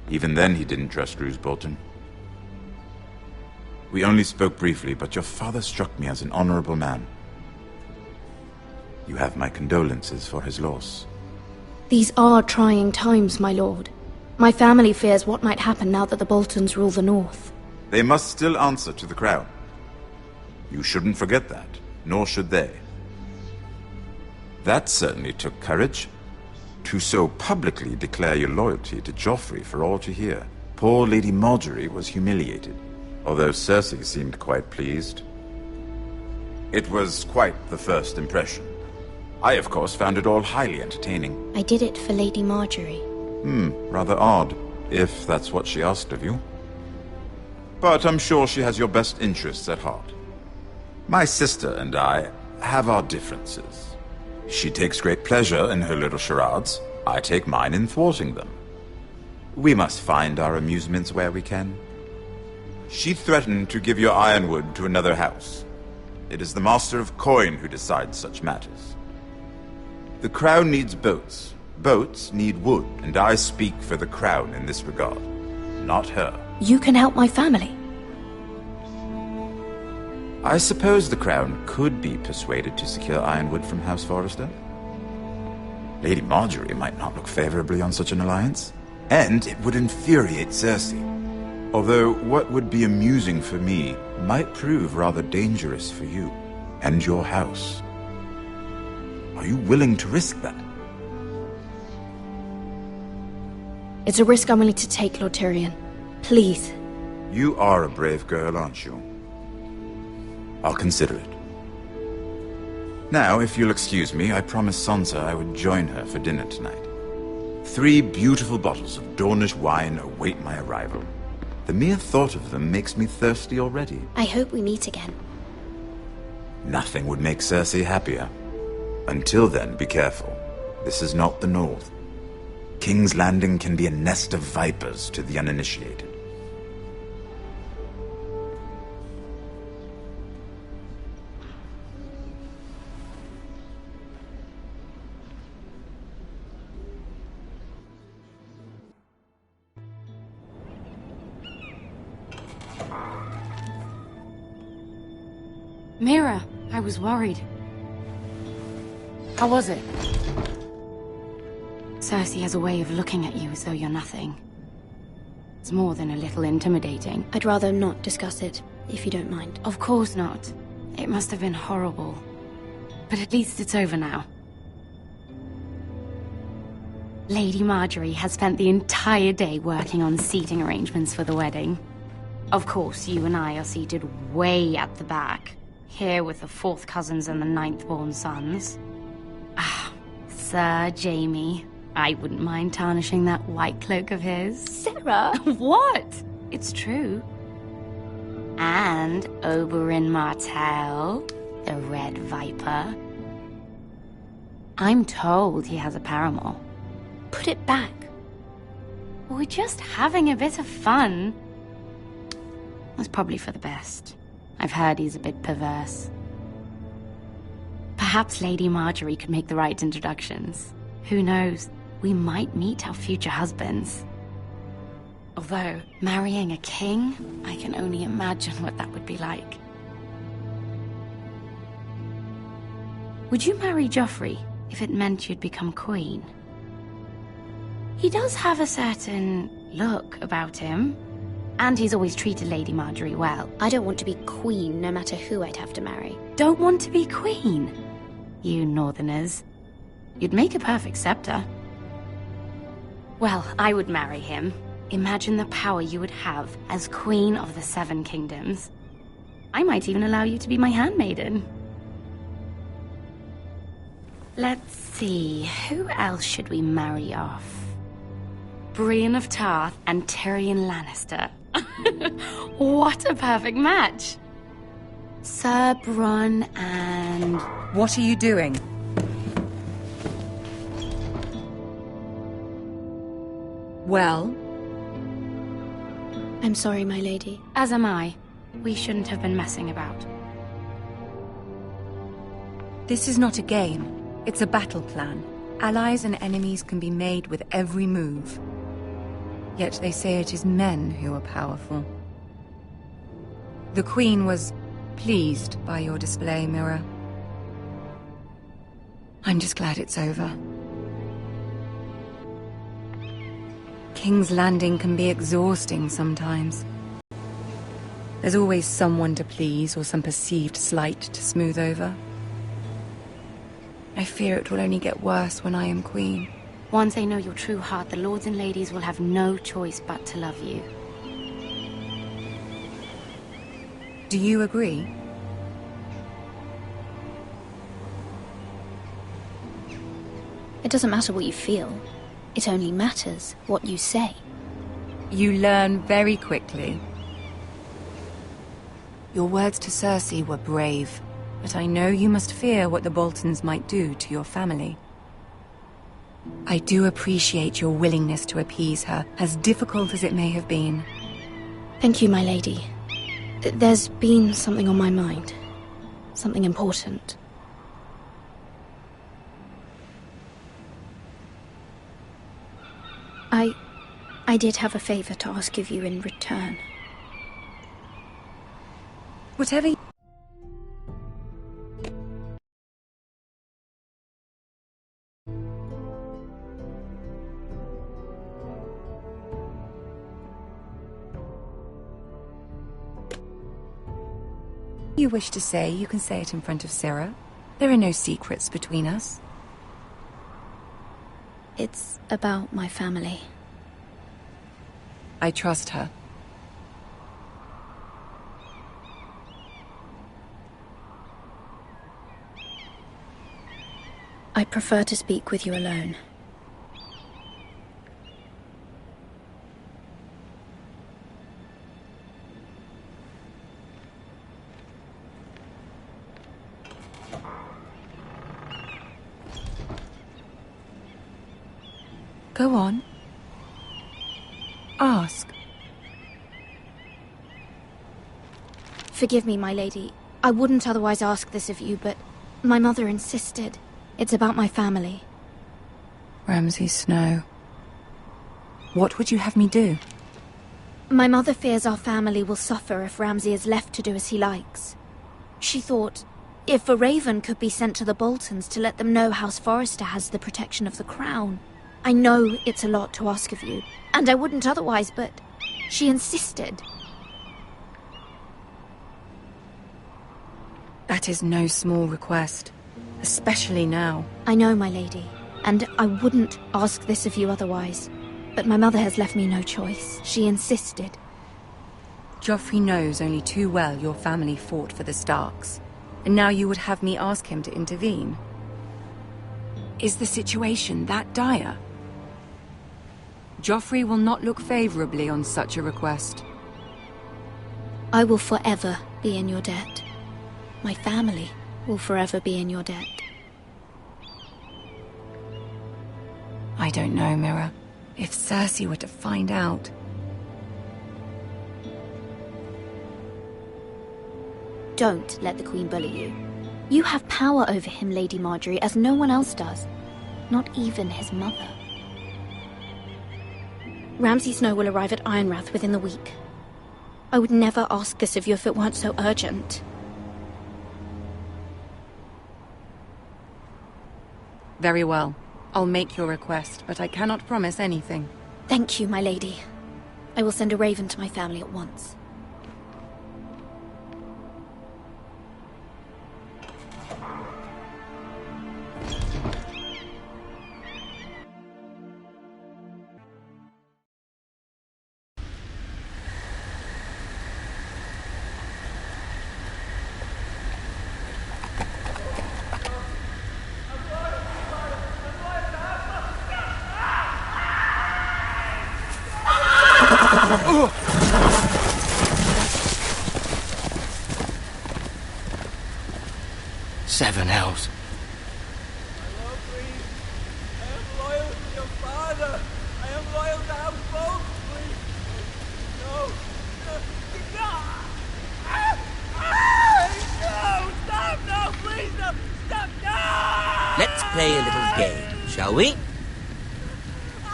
Even then he didn't trust Roose Bolton. We only spoke briefly, but your father struck me as an honorable man. You have my condolences for his loss. These are trying times, my lord. My family fears what might happen now that the Boltons rule the North. They must still answer to the crown. You shouldn't forget that, nor should they. That certainly took courage. To so publicly declare your loyalty to Joffrey for all to hear. Poor Lady Marjorie was humiliated, although Cersei seemed quite pleased. It was quite the first impression. I, of course, found it all highly entertaining. I did it for Lady Marjorie. Rather odd, if that's what she asked of you. But I'm sure she has your best interests at heart. My sister and I have our differences. She takes great pleasure in her little charades. I take mine in thwarting them. We must find our amusements where we can. She threatened to give your ironwood to another house. It is the Master of Coin who decides such matters. The crown needs boats. Boats need wood, and I speak for the crown in this regard, not her. You can help my family. I suppose the crown could be persuaded to secure ironwood from House Forrester. Lady Marjorie might not look favorably on such an alliance, and it would infuriate Cersei. Although what would be amusing for me might prove rather dangerous for you and your house. Are you willing to risk that? It's a risk I'm willing to take, Lord Tyrion. Please. You are a brave girl, aren't you? I'll consider it. Now, if you'll excuse me, I promised Sansa I would join her for dinner tonight. 3 beautiful bottles of Dornish wine await my arrival. The mere thought of them makes me thirsty already. I hope we meet again. Nothing would make Cersei happier. Until then, be careful. This is not the North. King's Landing can be a nest of vipers to the uninitiated. Mira, I was worried. How was it? Cersei has a way of looking at you as though you're nothing. It's more than a little intimidating. I'd rather not discuss it, if you don't mind. Of course not. It must have been horrible. But at least it's over now. Lady Marjorie has spent the entire day working on seating arrangements for the wedding. Of course, you and I are seated way at the back. Here with the 4th cousins and the 9th-born sons. Sir Jaime. I wouldn't mind tarnishing that white cloak of his. Sarah! What? It's true. And Oberyn Martell, the Red Viper. I'm told he has a paramour. Put it back. We're just having a bit of fun. That's probably for the best. I've heard he's a bit perverse. Perhaps Lady Marjorie could make the right introductions. Who knows? We might meet our future husbands. Although, marrying a king, I can only imagine what that would be like. Would you marry Joffrey if it meant you'd become queen? He does have a certain look about him. And he's always treated Lady Marjorie well. I don't want to be queen, no matter who I'd have to marry. Don't want to be queen? You northerners. You'd make a perfect scepter. Well, I would marry him. Imagine the power you would have as Queen of the 7 Kingdoms. I might even allow you to be my handmaiden. Let's see, who else should we marry off? Brienne of Tarth and Tyrion Lannister. What a perfect match! Sir Bronn and... What are you doing? Well? I'm sorry, my lady. As am I. We shouldn't have been messing about. This is not a game. It's a battle plan. Allies and enemies can be made with every move. Yet they say it is men who are powerful. The Queen was pleased by your display, Mira. I'm just glad it's over. King's Landing can be exhausting sometimes. There's always someone to please or some perceived slight to smooth over. I fear it will only get worse when I am queen. Once they know your true heart, the lords and ladies will have no choice but to love you. Do you agree? It doesn't matter what you feel. It only matters what you say. You learn very quickly. Your words to Cersei were brave, but I know you must fear what the Boltons might do to your family. I do appreciate your willingness to appease her, as difficult as it may have been. Thank you, my lady. There's been something on my mind. Something important. I did have a favor to ask of you in return. Whatever you wish to say, you can say it in front of Sarah. There are no secrets between us. It's about my family. I trust her. I prefer to speak with you alone. Go on. Ask. Forgive me, my lady. I wouldn't otherwise ask this of you, but my mother insisted. It's about my family. Ramsay Snow. What would you have me do? My mother fears our family will suffer if Ramsay is left to do as he likes. She thought, if a raven could be sent to the Boltons to let them know House Forrester has the protection of the crown. I know it's a lot to ask of you, and I wouldn't otherwise, but she insisted. That is no small request, especially now. I know, my lady, and I wouldn't ask this of you otherwise, but my mother has left me no choice. She insisted. Joffrey knows only too well your family fought for the Starks, and now you would have me ask him to intervene. Is the situation that dire? Joffrey will not look favorably on such a request. I will forever be in your debt. My family will forever be in your debt. I don't know, Mira. If Cersei were to find out... Don't let the Queen bully you. You have power over him, Lady Marjorie, as no one else does. Not even his mother. Ramsay Snow will arrive at Ironrath within the week. I would never ask this of you if it weren't so urgent. Very well. I'll make your request, but I cannot promise anything. Thank you, my lady. I will send a raven to my family at once. Seven hells. Let's play a little games. Shall we?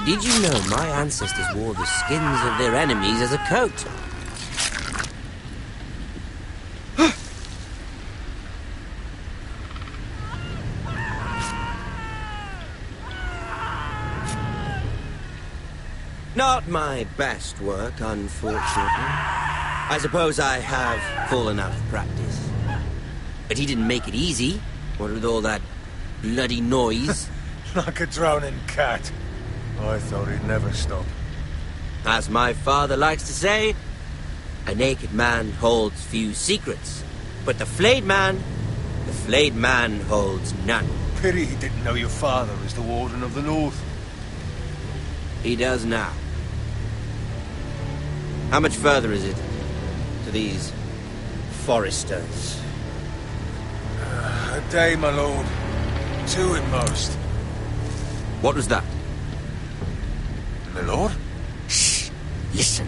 Did you know my ancestors wore the skins of their enemies as a coat? Not my best work, unfortunately. I suppose I have fallen out of practice. But he didn't make it easy, what with all that bloody noise. Like a drowning cat. I thought he'd never stop. As my father likes to say, a naked man holds few secrets, but the flayed man holds none. Pity he didn't know your father is the Warden of the North. He does now. How much further is it to these foresters? A day, my lord. 2 at most. What was that? My lord? Shh! Listen.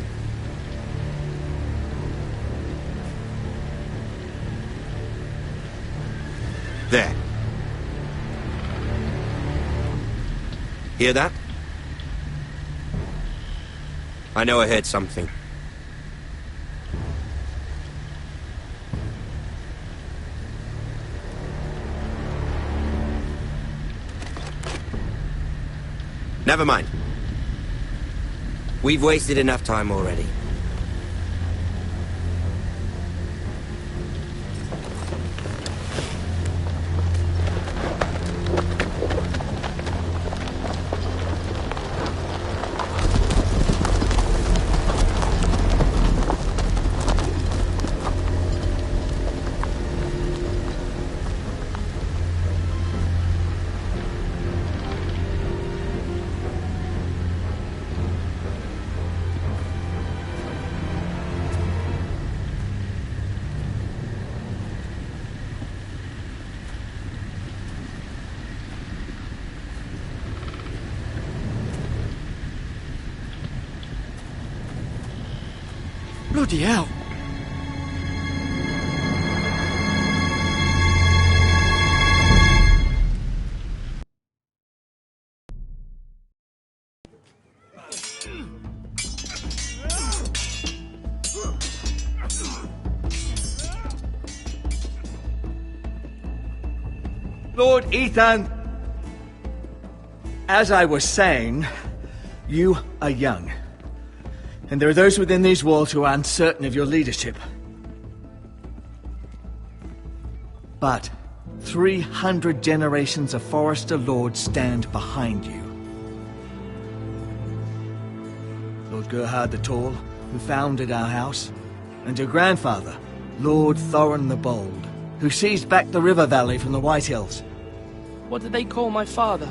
There. Hear that? I know I heard something. Never mind. We've wasted enough time already. Bloody hell. Lord Ethan! As I was saying, you are young. And there are those within these walls who are uncertain of your leadership. But 300 generations of Forester Lords stand behind you. Lord Gerhard the Tall, who founded our house, and your grandfather, Lord Thorin the Bold, who seized back the river valley from the White Hills. What did they call my father?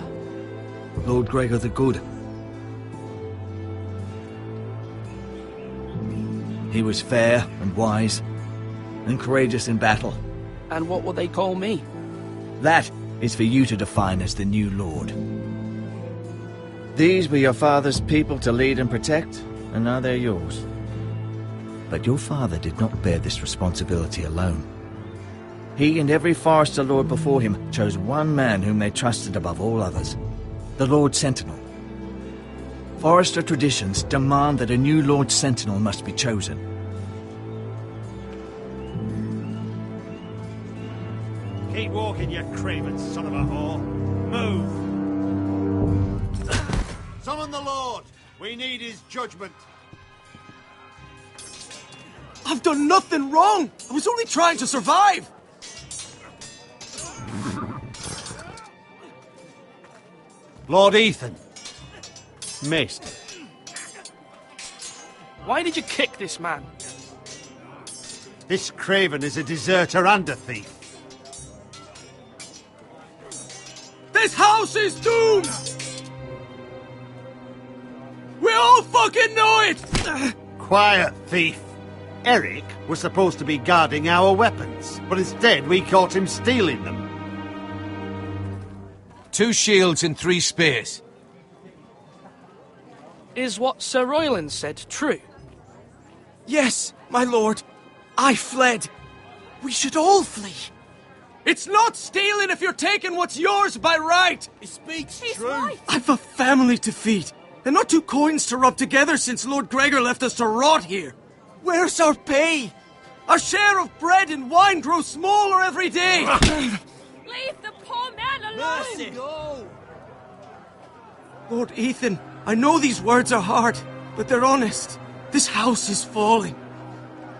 Lord Gregor the Good. He was fair and wise, and courageous in battle. And what will they call me? That is for you to define as the new Lord. These were your father's people to lead and protect, and now they're yours. But your father did not bear this responsibility alone. He and every Forester Lord before him chose one man whom they trusted above all others, the Lord Sentinel. Forester traditions demand that a new Lord Sentinel must be chosen. Keep walking, you craven son of a whore. Move! Summon the Lord! We need his judgment. I've done nothing wrong! I was only trying to survive! Lord Ethan. Maester. Why did you kick this man? This craven is a deserter and a thief. This house is doomed! We all fucking know it! Quiet, thief. Eric was supposed to be guarding our weapons, but instead we caught him stealing them. 2 shields and 3 spears. Is what Sir Royland said true? Yes, my lord. I fled. We should all flee. It's not stealing if you're taking what's yours by right! He speaks He's true. right. I've a family to feed, and not two coins to rub together since Lord Gregor left us to rot here. Where's our pay? Our share of bread and wine grows smaller every day! Leave the poor man alone! Mercy. Go. Lord Ethan, I know these words are hard, but they're honest. This house is falling.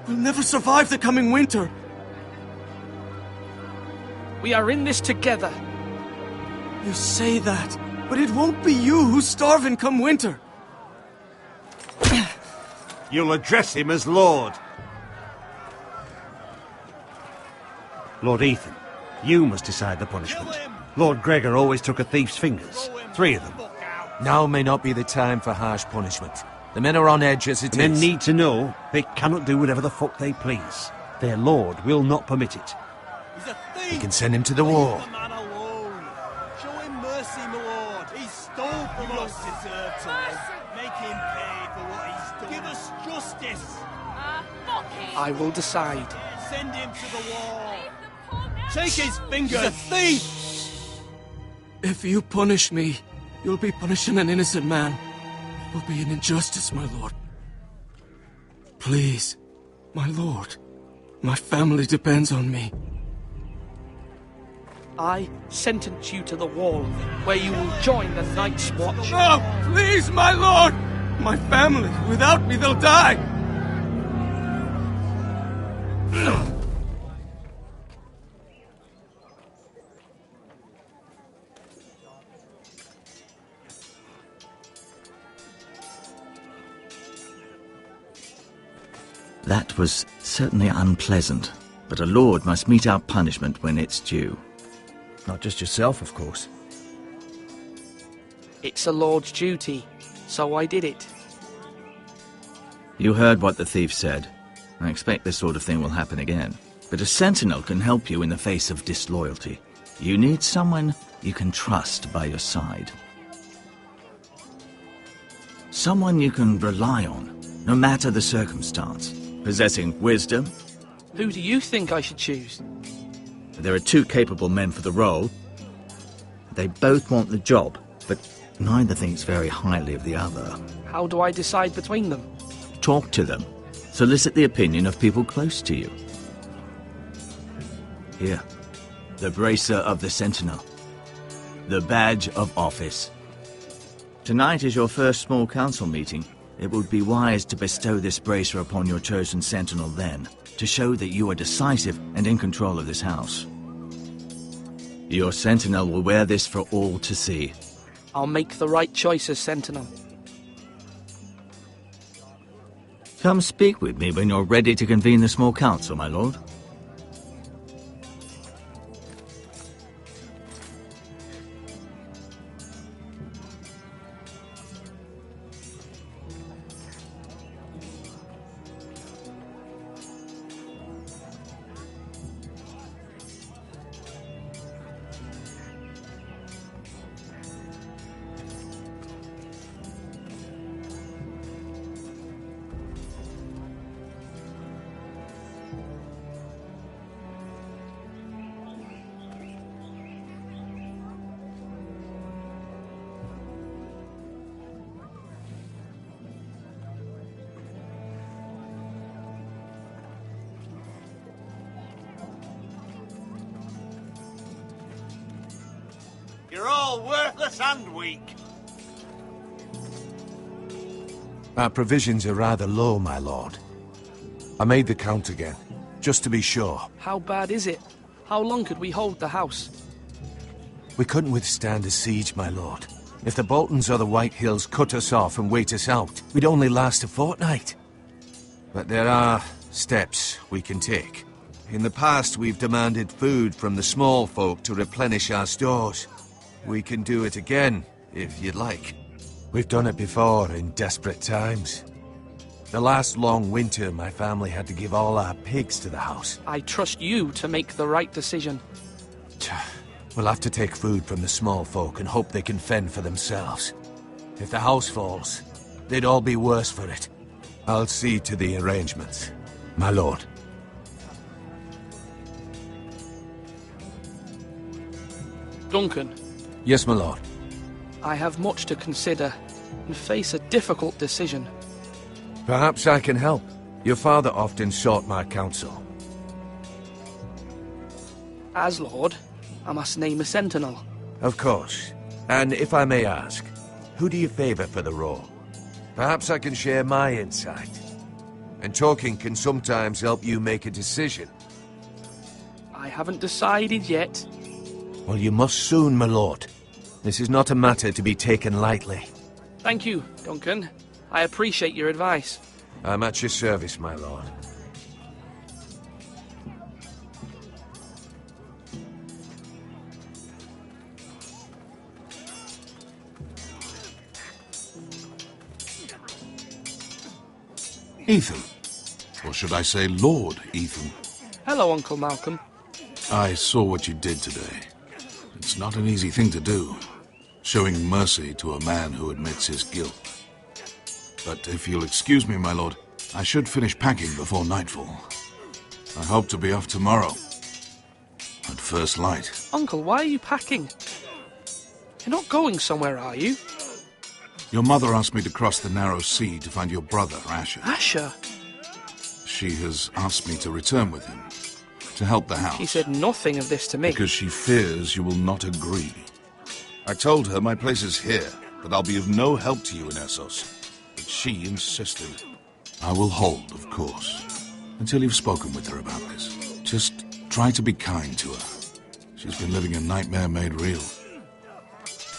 We'll never survive the coming winter. We are in this together. You say that, but it won't be you who's starving come winter. You'll address him as Lord. Lord Ethan, you must decide the punishment. Lord Gregor always took a thief's fingers. 3 of them. Now may not be the time for harsh punishment. The men are on edge as it is. Men need to know they cannot do whatever the fuck they please. Their lord will not permit it. He's a thief. We can send him to the wall. Leave the man alone. Show him mercy, my lord. He stole from us. Deserve to live. Make him pay for what he's done. Give us justice. Fuck him. I will decide. Send him to the wall. Take his fingers. He's a thief. If you punish me, you'll be punishing an innocent man. It will be an injustice, my lord. Please, my lord. My family depends on me. I sentence you to the wall, where you will join the Night's Watch. No, please, my lord! My family, without me, they'll die! That was certainly unpleasant, but a lord must mete out punishment when it's due. Not just yourself, of course. It's a lord's duty, so I did it. You heard what the thief said. I expect this sort of thing will happen again. But a sentinel can help you in the face of disloyalty. You need someone you can trust by your side. Someone you can rely on, no matter the circumstance. Possessing wisdom. Who do you think I should choose? There are 2 capable men for the role. They both want the job, but neither thinks very highly of the other. How do I decide between them? Talk to them. Solicit the opinion of people close to you. Here, the bracer of the Sentinel. The badge of office. Tonight is your first small council meeting. It would be wise to bestow this bracer upon your chosen sentinel then, to show that you are decisive and in control of this house. Your sentinel will wear this for all to see. I'll make the right choice as sentinel. Come speak with me when you're ready to convene the small council, my lord. You're all worthless and weak. Our provisions are rather low, my lord. I made the count again, just to be sure. How bad is it? How long could we hold the house? We couldn't withstand a siege, my lord. If the Boltons or the White Hills cut us off and wait us out, we'd only last a fortnight. But there are steps we can take. In the past, we've demanded food from the small folk to replenish our stores. We can do it again, if you'd like. We've done it before in desperate times. The last long winter, my family had to give all our pigs to the house. I trust you to make the right decision. We'll have to take food from the small folk and hope they can fend for themselves. If the house falls, they'd all be worse for it. I'll see to the arrangements, my lord. Duncan, Yes, my lord. I have much to consider and face a difficult decision. Perhaps I can help. Your father often sought my counsel. As Lord, I must name a sentinel. Of course. And if I may ask, who do you favor for the role? Perhaps I can share my insight. And talking can sometimes help you make a decision. I haven't decided yet. Well, you must soon, my lord. This is not a matter to be taken lightly. Thank you, Duncan. I appreciate your advice. I'm at your service, my lord. Ethan. Or should I say Lord Ethan? Hello, Uncle Malcolm. I saw what you did today. It's not an easy thing to do, showing mercy to a man who admits his guilt. But if you'll excuse me, my lord, I should finish packing before nightfall. I hope to be off tomorrow, at first light. Uncle, why are you packing? You're not going somewhere, are you? Your mother asked me to cross the narrow sea to find your brother, Asher. Asher? She has asked me to return with him, to help the house. She said nothing of this to me. Because she fears you will not agree. I told her my place is here, that I'll be of no help to you in Essos. But she insisted. I will hold, of course, until you've spoken with her about this. Just try to be kind to her. She's been living a nightmare made real.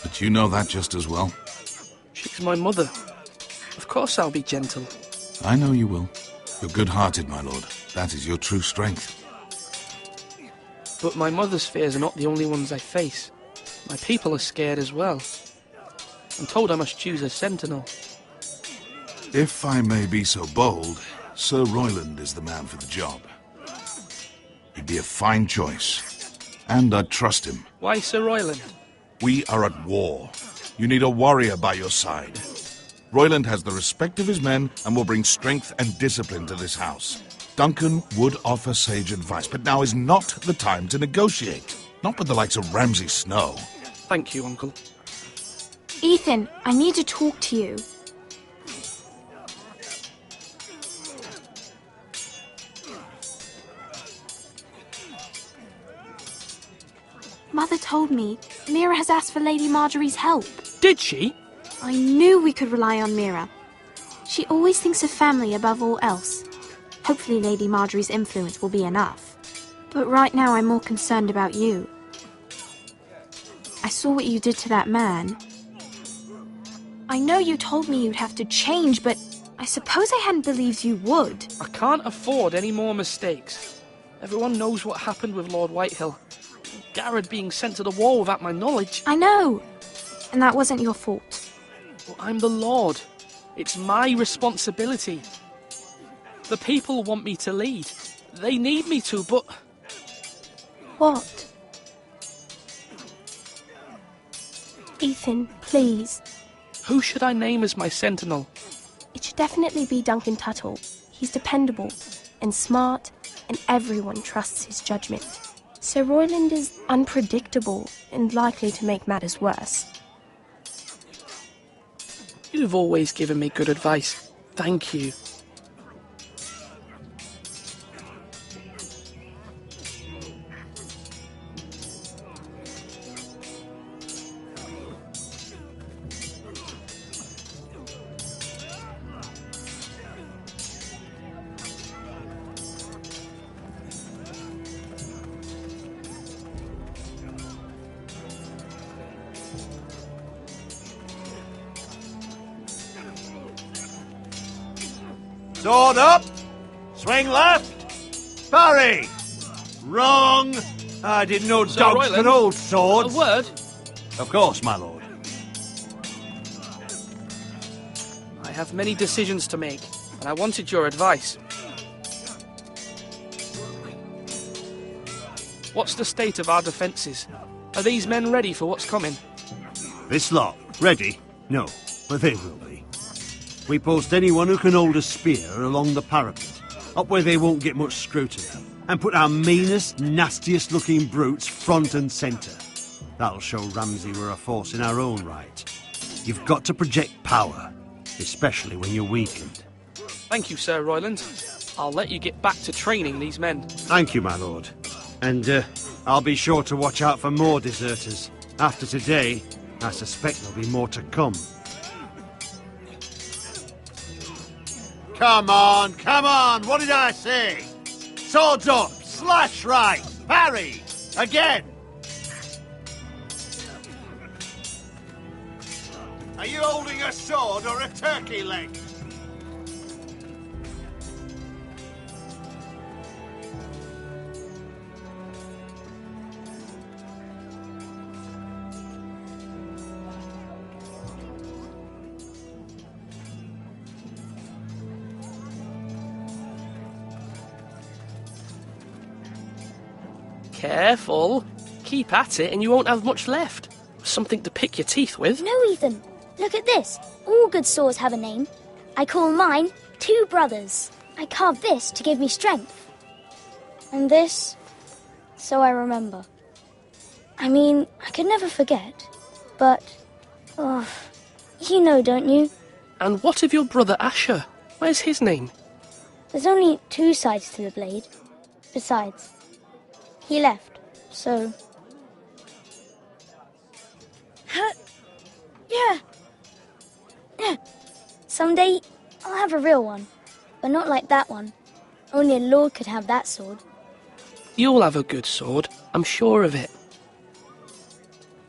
But you know that just as well. She's my mother. Of course I'll be gentle. I know you will. You're good-hearted, my lord. That is your true strength. But my mother's fears are not the only ones I face. My people are scared as well. I'm told I must choose a sentinel. If I may be so bold, Sir Royland is the man for the job. He'd be a fine choice. And I'd trust him. Why Sir Royland? We are at war. You need a warrior by your side. Royland has the respect of his men and will bring strength and discipline to this house. Duncan would offer sage advice, but now is not the time to negotiate. Not with the likes of Ramsay Snow. Thank you, Uncle. Ethan, I need to talk to you. Mother told me Mira has asked for Lady Marjorie's help. Did she? I knew we could rely on Mira. She always thinks of family above all else. Hopefully Lady Marjorie's influence will be enough. But right now I'm more concerned about you. I saw what you did to that man. I know you told me you'd have to change, but I suppose I hadn't believed you would. I can't afford any more mistakes. Everyone knows what happened with Lord Whitehill. Garrett being sent to the war without my knowledge. I know. And that wasn't your fault. Well, I'm the Lord. It's my responsibility. The people want me to lead. They need me to, but... What? Ethan, please. Who should I name as my sentinel? It should definitely be Duncan Tuttle. He's dependable and smart, and everyone trusts his judgment. Sir Royland is unpredictable and likely to make matters worse. You've always given me good advice. Thank you. Sword up! Swing left! Parry! Wrong! I didn't know Sir dogs Royland, could hold swords. A word? Of course, my lord. I have many decisions to make, and I wanted your advice. What's the state of our defences? Are these men ready for what's coming? This lot, ready? No, but they will be. We post anyone who can hold a spear along the parapet, up where they won't get much scrutiny, and put our meanest, nastiest-looking brutes front and centre. That'll show Ramsay we're a force in our own right. You've got to project power, especially when you're weakened. Thank you, Sir Royland. I'll let you get back to training these men. Thank you, my lord. And I'll be sure to watch out for more deserters. After today, I suspect there'll be more to come. Come on, come on! What did I say? Swords up! Slash right! Parry! Again! Are you holding a sword or a turkey leg? Careful. Keep at it and you won't have much left. Something to pick your teeth with. No, Ethan. Look at this. All good swords have a name. I call mine Two Brothers. I carved this to give me strength. And this, so I remember. I mean, I could never forget. But, you know, don't you? And what of your brother Asher? Where's his name? There's only two sides to the blade. Besides, he left, so... Yeah. Someday, I'll have a real one. But not like that one. Only a lord could have that sword. You'll have a good sword, I'm sure of it.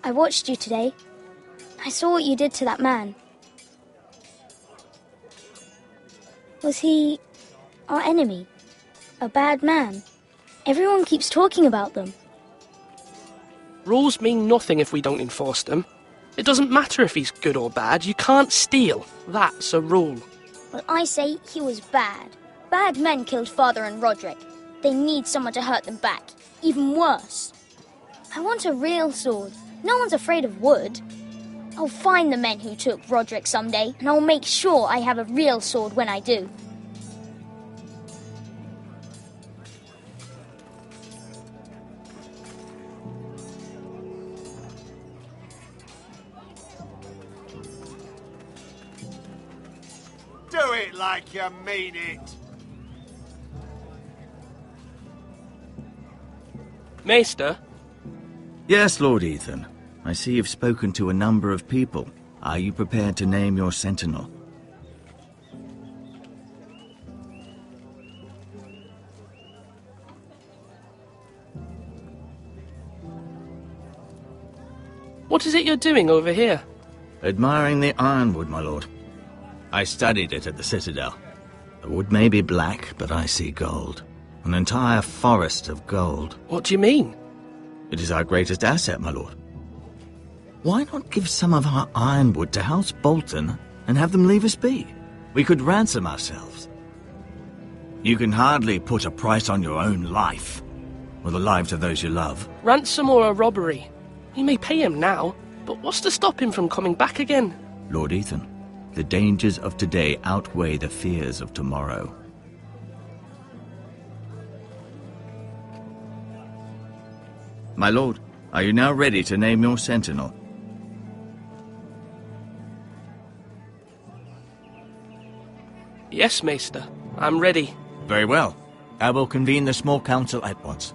I watched you today. I saw what you did to that man. Was he our enemy? A bad man? Everyone keeps talking about them. Rules mean nothing if we don't enforce them. It doesn't matter if he's good or bad, you can't steal. That's a rule. Well, I say he was bad. Bad men killed Father and Roderick. They need someone to hurt them back. Even worse. I want a real sword. No one's afraid of wood. I'll find the men who took Roderick someday, and I'll make sure I have a real sword when I do. Do it like you mean it. Maester? Yes, Lord Ethan. I see you've spoken to a number of people. Are you prepared to name your sentinel? What is it you're doing over here? Admiring the ironwood, my lord. I studied it at the Citadel. The wood may be black, but I see gold. An entire forest of gold. What do you mean? It is our greatest asset, my lord. Why not give some of our ironwood to House Bolton and have them leave us be? We could ransom ourselves. You can hardly put a price on your own life, or the lives of those you love. Ransom or a robbery? We may pay him now, but what's to stop him from coming back again? Lord Ethan, the dangers of today outweigh the fears of tomorrow. My lord, are you now ready to name your sentinel? Yes, Maester. I'm ready. Very well. I will convene the small council at once.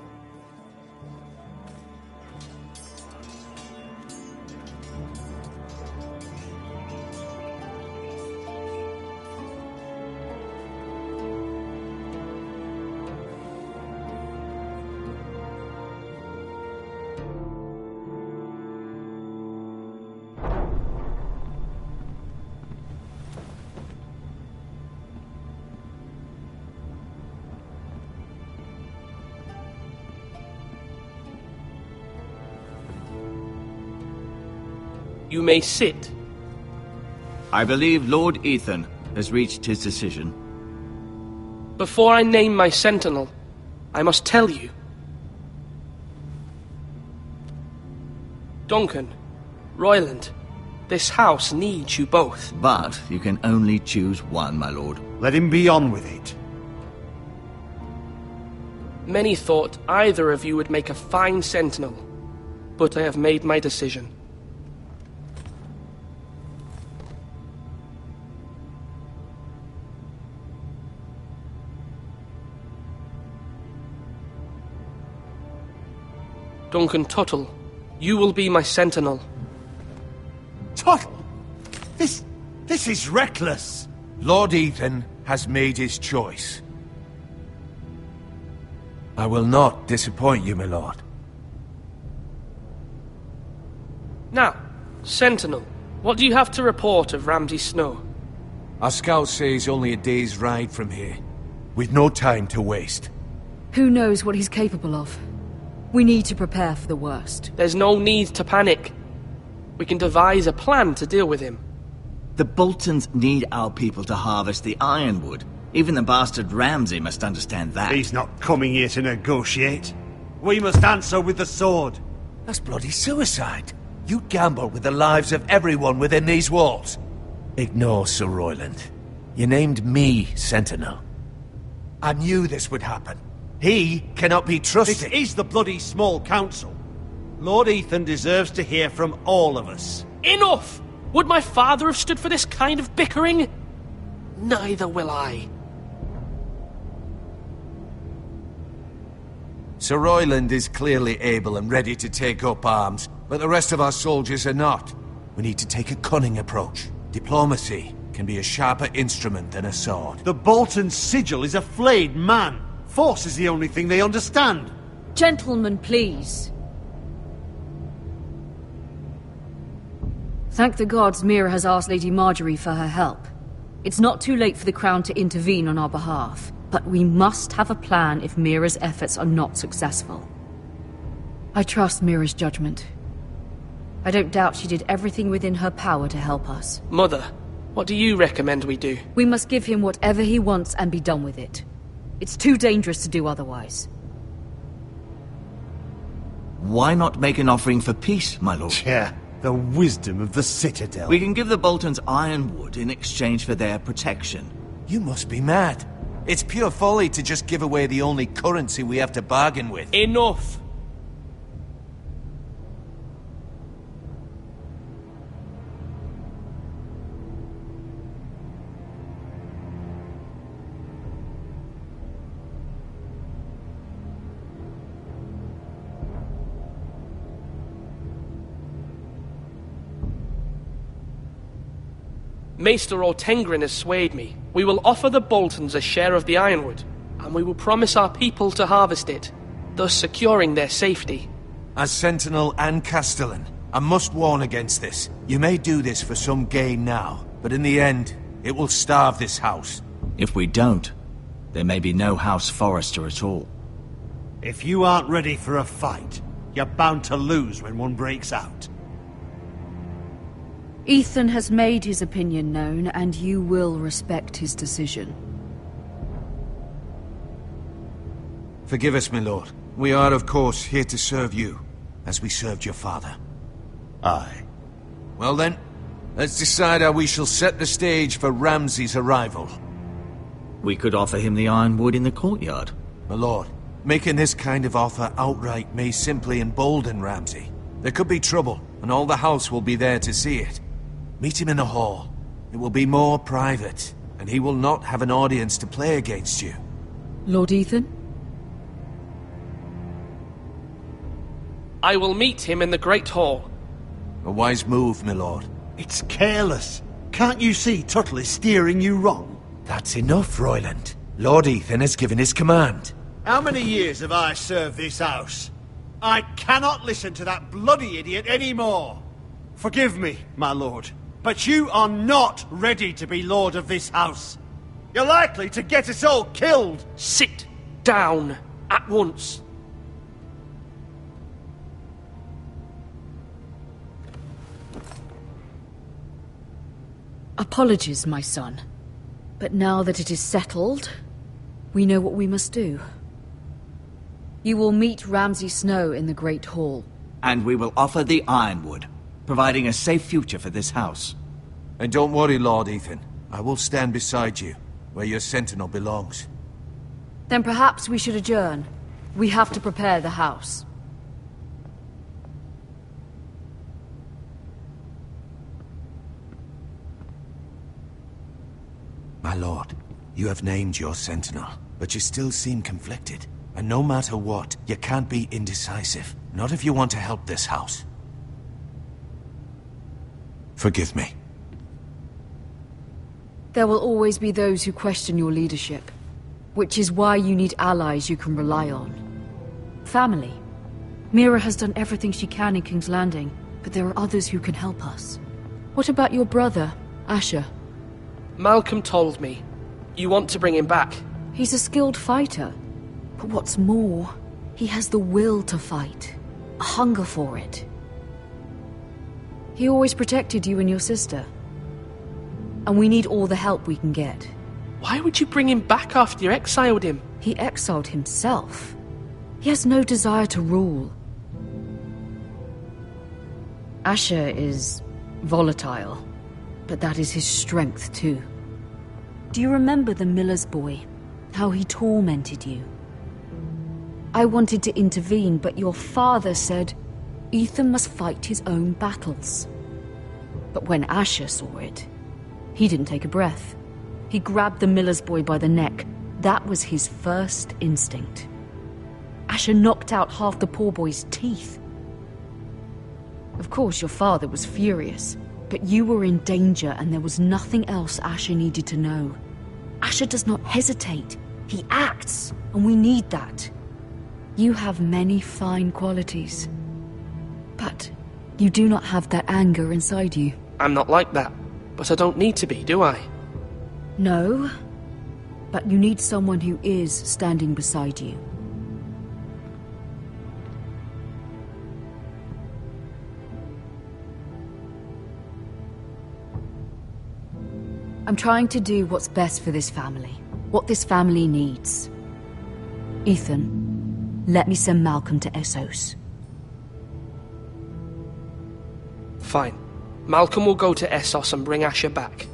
You may sit. I believe Lord Ethan has reached his decision. Before I name my sentinel, I must tell you. Duncan, Royland, this house needs you both. But you can only choose one, my lord. Let him be on with it. Many thought either of you would make a fine sentinel. but I have made my decision. Duncan Tuttle, you will be my sentinel. Tuttle! This is reckless! Lord Ethan has made his choice. I will not disappoint you, my lord. Now, Sentinel, what do you have to report of Ramsay Snow? Our scouts say he's only a day's ride from here. We've no time to waste. Who knows what he's capable of? We need to prepare for the worst. There's no need to panic. We can devise a plan to deal with him. The Boltons need our people to harvest the ironwood. Even the bastard Ramsay must understand that. He's not coming here to negotiate. We must answer with the sword. That's bloody suicide. You gamble with the lives of everyone within these walls. Ignore Sir Royland. You named me Sentinel. I knew this would happen. He cannot be trusted. This is the bloody small council. Lord Ethan deserves to hear from all of us. Enough! Would my father have stood for this kind of bickering? Neither will I. Sir Royland is clearly able and ready to take up arms, but the rest of our soldiers are not. We need to take a cunning approach. Diplomacy can be a sharper instrument than a sword. The Bolton sigil is a flayed man. Force is the only thing they understand. Gentlemen, please. Thank the gods Mira has asked Lady Marjorie for her help. It's not too late for the Crown to intervene on our behalf, but we must have a plan if Mira's efforts are not successful. I trust Mira's judgment. I don't doubt she did everything within her power to help us. Mother, what do you recommend we do? We must give him whatever he wants and be done with it. It's too dangerous to do otherwise. Why not make an offering for peace, my lord? Yeah, the wisdom of the Citadel. We can give the Boltons ironwood in exchange for their protection. You must be mad. It's pure folly to just give away the only currency we have to bargain with. Enough! Maester Ortengrin has swayed me. We will offer the Boltons a share of the ironwood, and we will promise our people to harvest it, thus securing their safety. As Sentinel and Castellan, I must warn against this. You may do this for some gain now, but in the end, it will starve this house. If we don't, there may be no House Forrester at all. If you aren't ready for a fight, you're bound to lose when one breaks out. Ethan has made his opinion known, and you will respect his decision. Forgive us, my lord. We are, of course, here to serve you, as we served your father. Aye. Well then, let's decide how we shall set the stage for Ramsay's arrival. We could offer him the ironwood in the courtyard. My lord, making this kind of offer outright may simply embolden Ramsay. There could be trouble, and all the house will be there to see it. Meet him in the hall. It will be more private, and he will not have an audience to play against you. Lord Ethan? I will meet him in the Great Hall. A wise move, my lord. It's careless. Can't you see Tuttle is steering you wrong? That's enough, Royland. Lord Ethan has given his command. How many years have I served this house? I cannot listen to that bloody idiot anymore. Forgive me, my lord, but you are not ready to be lord of this house. You're likely to get us all killed. Sit down at once. Apologies, my son. But now that it is settled, we know what we must do. You will meet Ramsay Snow in the Great Hall. And we will offer the ironwood, providing a safe future for this house. And don't worry, Lord Ethan. I will stand beside you, where your sentinel belongs. Then perhaps we should adjourn. We have to prepare the house. My lord, you have named your sentinel, but you still seem conflicted. And no matter what, you can't be indecisive. Not if you want to help this house. Forgive me. There will always be those who question your leadership, which is why you need allies you can rely on. Family. Mira has done everything she can in King's Landing, but there are others who can help us. What about your brother, Asher? Malcolm told me. You want to bring him back? He's a skilled fighter. But what's more, he has the will to fight. A hunger for it. He always protected you and your sister. And we need all the help we can get. Why would you bring him back after you exiled him? He exiled himself. He has no desire to rule. Asher is volatile, but that is his strength too. Do you remember the miller's boy? How he tormented you? I wanted to intervene, but your father said Ethan must fight his own battles. But when Asher saw it, he didn't take a breath. He grabbed the miller's boy by the neck. That was his first instinct. Asher knocked out half the poor boy's teeth. Of course, your father was furious, but you were in danger and there was nothing else Asher needed to know. Asher does not hesitate. He acts, and we need that. You have many fine qualities, but you do not have that anger inside you. I'm not like that, but I don't need to be, do I? No, but you need someone who is standing beside you. I'm trying to do what's best for this family, what this family needs. Ethan, let me send Malcolm to Essos. Fine. Malcolm will go to Essos and bring Asher back.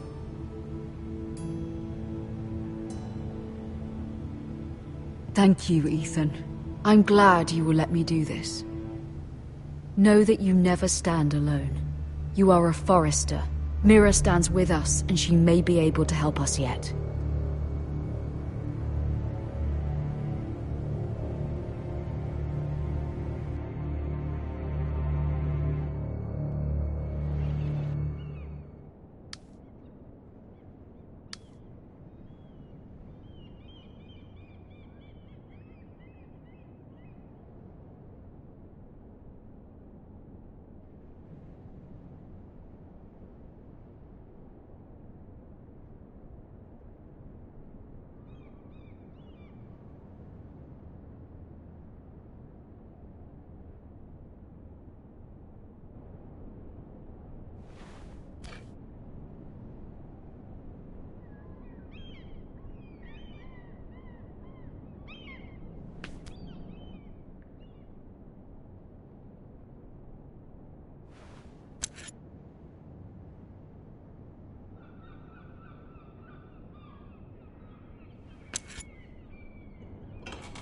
Thank you, Ethan. I'm glad you will let me do this. Know that you never stand alone. You are a Forrester. Mira stands with us, and she may be able to help us yet.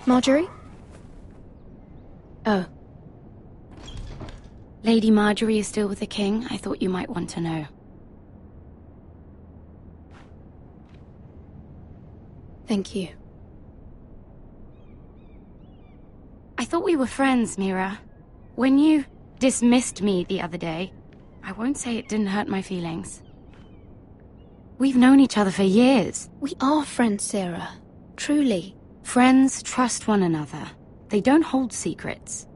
Marjorie? Oh. Lady Marjorie is still with the king. I thought you might want to know. Thank you. I thought we were friends, Mira. When you dismissed me the other day, I won't say it didn't hurt my feelings. We've known each other for years. We are friends, Sarah. Truly. Friends trust one another. They don't hold secrets.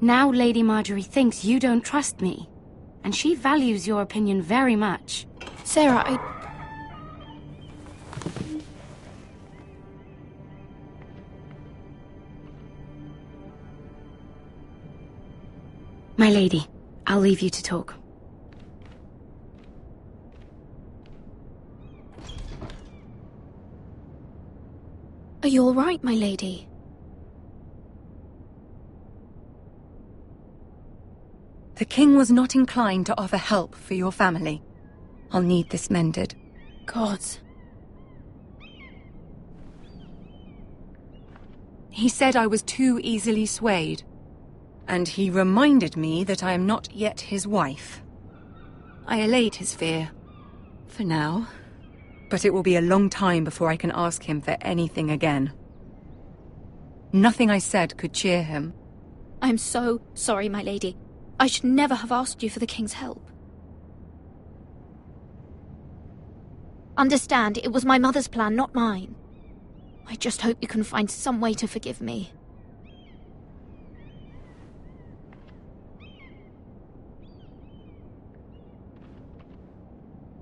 Now Lady Marjorie thinks you don't trust me, and she values your opinion very much. Sarah, My lady, I'll leave you to talk. Are you all right, my lady? The king was not inclined to offer help for your family. I'll need this mended. Gods. He said I was too easily swayed. And he reminded me that I am not yet his wife. I allayed his fear. For now. But it will be a long time before I can ask him for anything again. Nothing I said could cheer him. I'm so sorry, my lady. I should never have asked you for the king's help. Understand, it was my mother's plan, not mine. I just hope you can find some way to forgive me.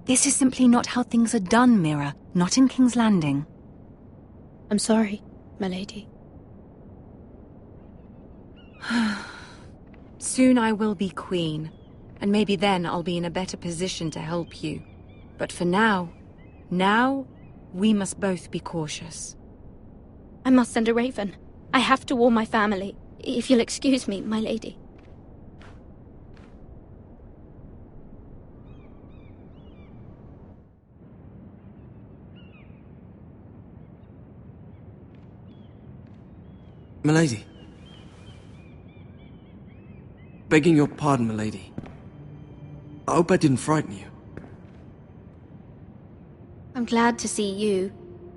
This is simply not how things are done, Mira. Not in King's Landing. I'm sorry, my lady. Soon I will be queen, and maybe then I'll be in a better position to help you. But for now, we must both be cautious. I must send a raven. I have to warn my family. If you'll excuse me, my lady. Milady. Begging your pardon, milady. I hope I didn't frighten you. I'm glad to see you.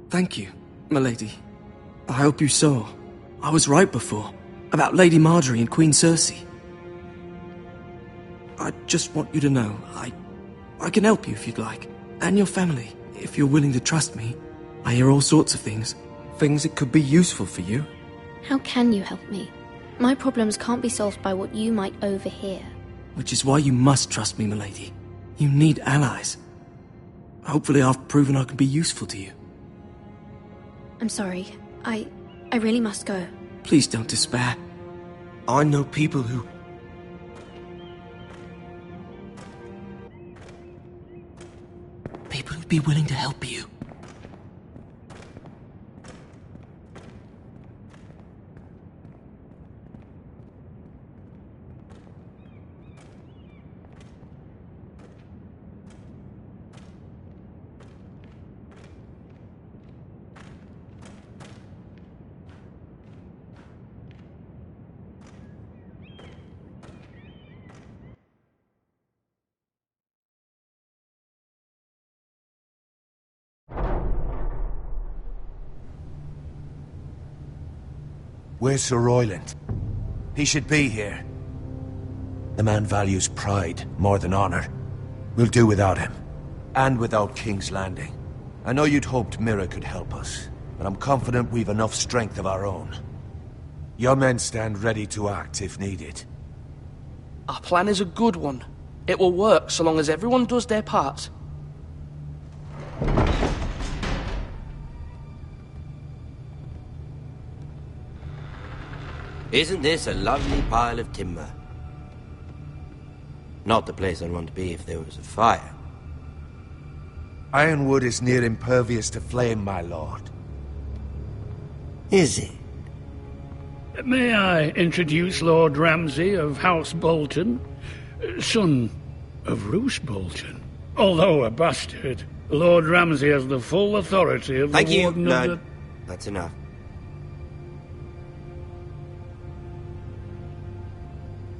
Thank you, milady. I hope you saw. I was right before. About Lady Marjorie and Queen Cersei. I just want you to know, I can help you if you'd like. And your family, if you're willing to trust me. I hear all sorts of things. Things that could be useful for you. How can you help me? My problems can't be solved by what you might overhear. Which is why you must trust me, milady. You need allies. Hopefully I've proven I can be useful to you. I'm sorry. I really must go. Please don't despair. I know people who... People who'd be willing to help you. Where's Sir Royland? He should be here. The man values pride more than honor. We'll do without him. And without King's Landing. I know you'd hoped Mira could help us, but I'm confident we've enough strength of our own. Your men stand ready to act if needed. Our plan is a good one. It will work so long as everyone does their part. Isn't this a lovely pile of timber? Not the place I'd want to be if there was a fire. Ironwood is near impervious to flame, my lord. Is it? May I introduce Lord Ramsay of House Bolton, son of Roose Bolton. Although a bastard, Lord Ramsay has the full authority of the Warden of the... That's enough.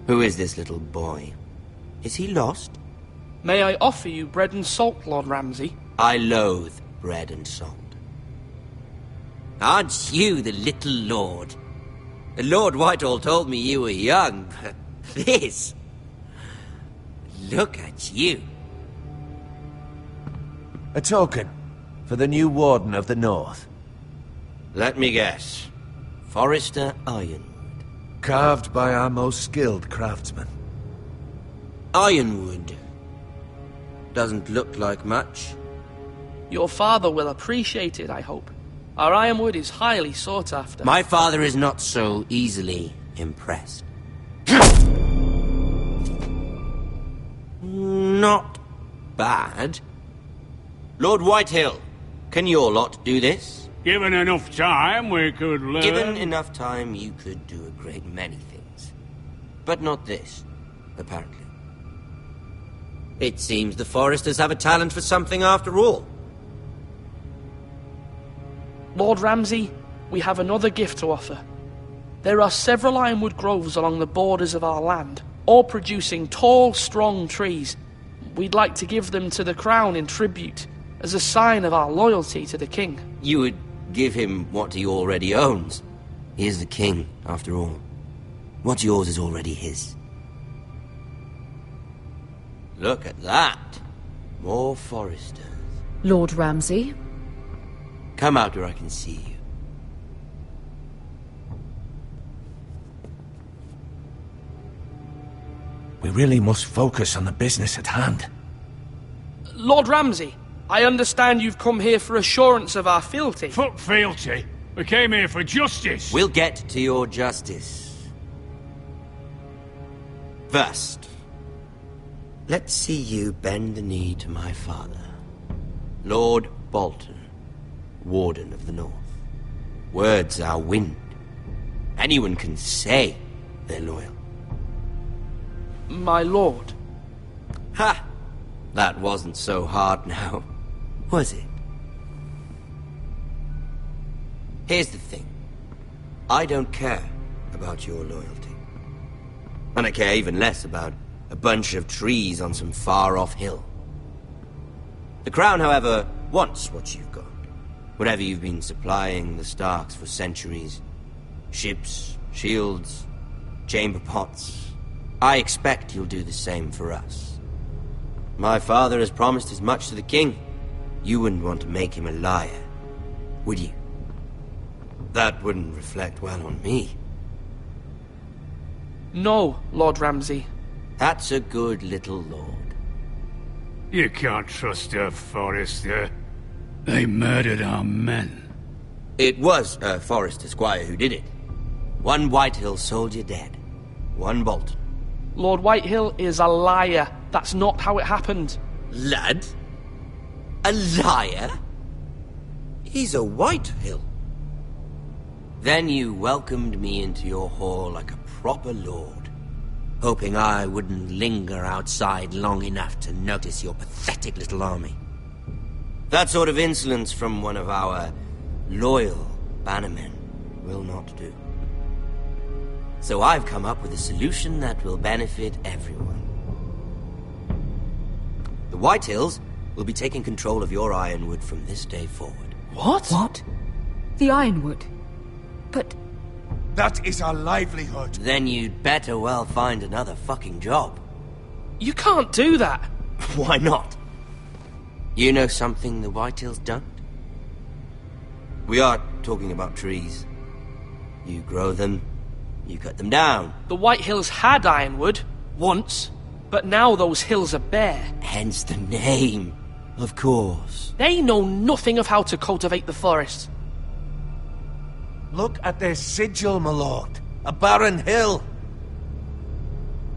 Who is this little boy? Is he lost? May I offer you bread and salt, Lord Ramsay? I loathe bread and salt. Aren't you the little lord? Lord Whitehall told me you were young, but this... Look at you. A token for the new Warden of the North. Let me guess. Forrester Ironwood. Carved by our most skilled craftsmen. Ironwood. Doesn't look like much. Your father will appreciate it, I hope. Our ironwood is highly sought after. My father is not so easily impressed. Not bad. Lord Whitehill, can your lot do this? Given enough time, we could learn... Given enough time, you could do a great many things. But not this, apparently. It seems the Foresters have a talent for something after all. Lord Ramsay, we have another gift to offer. There are several ironwood groves along the borders of our land, all producing tall, strong trees. We'd like to give them to the Crown in tribute. as a sign of our loyalty to the king. You would give him what he already owns. He is the king, after all. What's yours is already his. Look at that. More Foresters. Lord Ramsay? Come out where I can see you. We really must focus on the business at hand. Lord Ramsay, I understand you've come here for assurance of our fealty. Fuck fealty. We came here for justice. We'll get to your justice. First, let's see you bend the knee to my father, Lord Bolton, Warden of the North. Words are wind. Anyone can say they're loyal. My lord. Ha! That wasn't so hard now, was it? Here's the thing. I don't care about your loyalty. And I care even less about a bunch of trees on some far-off hill. The Crown, however, wants what you've got. Whatever you've been supplying the Starks for centuries. Ships, shields, chamber pots. I expect you'll do the same for us. My father has promised as much to the king. You wouldn't want to make him a liar, would you? That wouldn't reflect well on me. No, Lord Ramsay. That's a good little lord. You can't trust a Forester. They murdered our men. It was a Forester squire who did it. One Whitehill soldier dead. One Bolton. Lord Whitehill is a liar. That's not how it happened. Lad? A liar? He's a Whitehill. Then you welcomed me into your hall like a proper lord, hoping I wouldn't linger outside long enough to notice your pathetic little army. That sort of insolence from one of our loyal bannermen will not do. So I've come up with a solution that will benefit everyone. The Whitehills will be taking control of your Ironwood from this day forward. What? What? The Ironwood? But... That is our livelihood. Then you'd better well find another fucking job. You can't do that. Why not? You know something the Whitehills don't? We are talking about trees. You grow them, you cut them down. The Whitehills had Ironwood, once, but now those hills are bare. Hence the name, of course. They know nothing of how to cultivate the forest. Look at their sigil, my lord. A barren hill.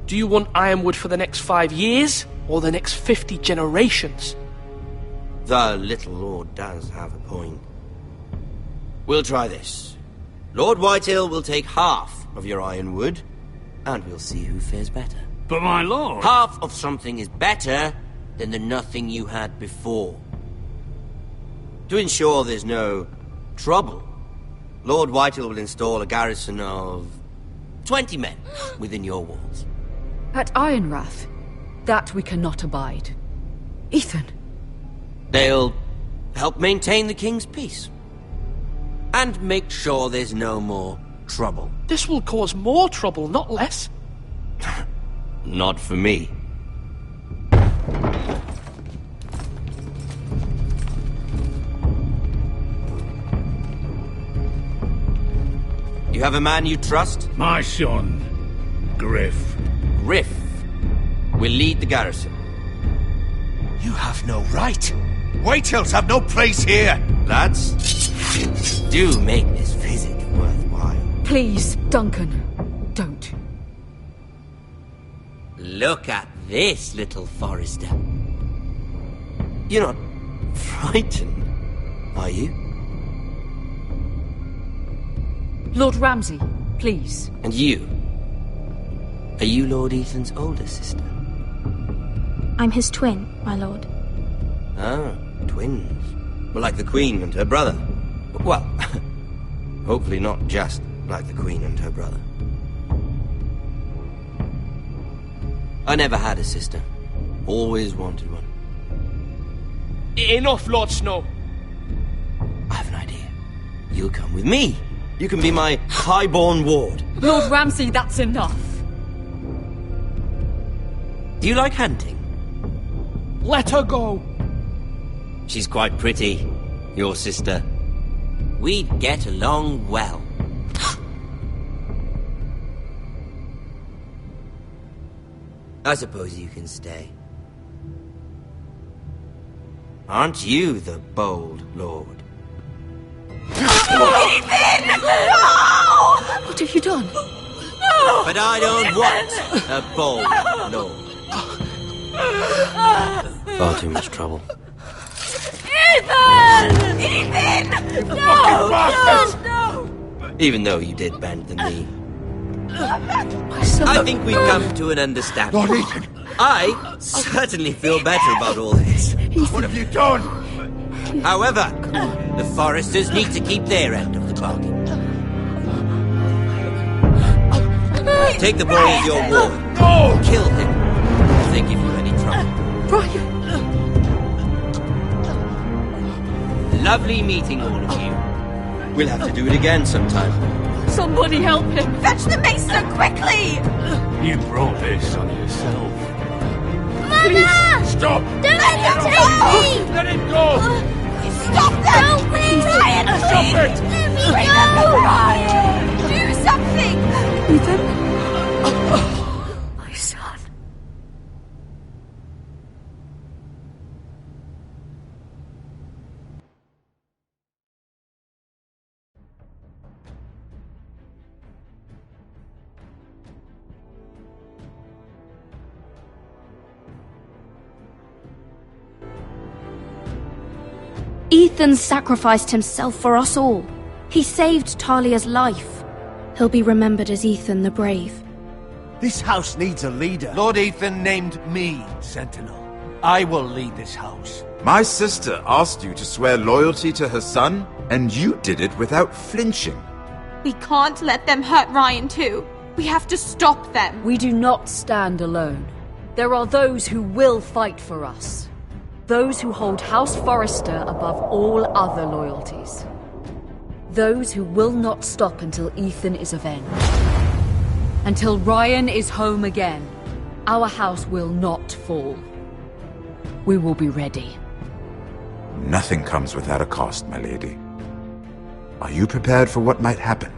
Do you want Ironwood for the next 5 years, or the next 50 generations? The little lord does have a point. We'll try this. Lord Whitehill will take half of your Ironwood, and we'll see who fares better. But my lord... Half of something is better than the nothing you had before. To ensure there's no trouble, Lord Whitehill will install a garrison of 20 men within your walls. At Ironrath? That we cannot abide. Ethan. They'll help maintain the king's peace. And make sure there's no more trouble. This will cause more trouble, not less. Not for me. You have a man you trust? My son, Griff. Griff will lead the garrison. You have no right. Whitehills have no place here. Lads, do make this visit worthwhile. Please, Duncan, don't. Look at this, little Forester. You're not frightened, are you? Lord Ramsay, please. And you? Are you Lord Ethan's older sister? I'm his twin, my lord. Ah, twins. Well, like the Queen and her brother. Well, hopefully not just like the Queen and her brother. I never had a sister. Always wanted one. Enough, Lord Snow. I have an idea. You'll come with me. You can be my highborn ward. Lord Ramsay, that's enough. Do you like hunting? Let her go. She's quite pretty, your sister. We'd get along well. I suppose you can stay. Aren't you the bold lord? Ethan! No! What have you done? No! But I don't want a bold lord. Far too much trouble. Ethan! Ethan! No! No! Even though you did bend the knee. My son. I think we've come to an understanding. Lord Ethan! I certainly feel better about all this. What have you done? However, the Foresters need to keep their end of the bargain. Take the boy as your ward. No! Kill him if they give you any trouble. Brian! Lovely meeting all of you. We'll have to do it again sometime. Somebody help him! Fetch the mason quickly! You brought this on yourself. Mama! Stop! Don't let him take me! Let it go! Stop them! Help me! Ryan, Stop it! Let me go! Ryan! Do something! Ethan? My son. Ethan sacrificed himself for us all. He saved Talia's life. He'll be remembered as Ethan the Brave. This house needs a leader. Lord Ethan named me Sentinel. I will lead this house. My sister asked you to swear loyalty to her son, and you did it without flinching. We can't let them hurt Ryan too. We have to stop them. We do not stand alone. There are those who will fight for us. Those who hold House Forrester above all other loyalties. Those who will not stop until Ethan is avenged. Until Ryan is home again, our house will not fall. We will be ready. Nothing comes without a cost, my lady. Are you prepared for what might happen?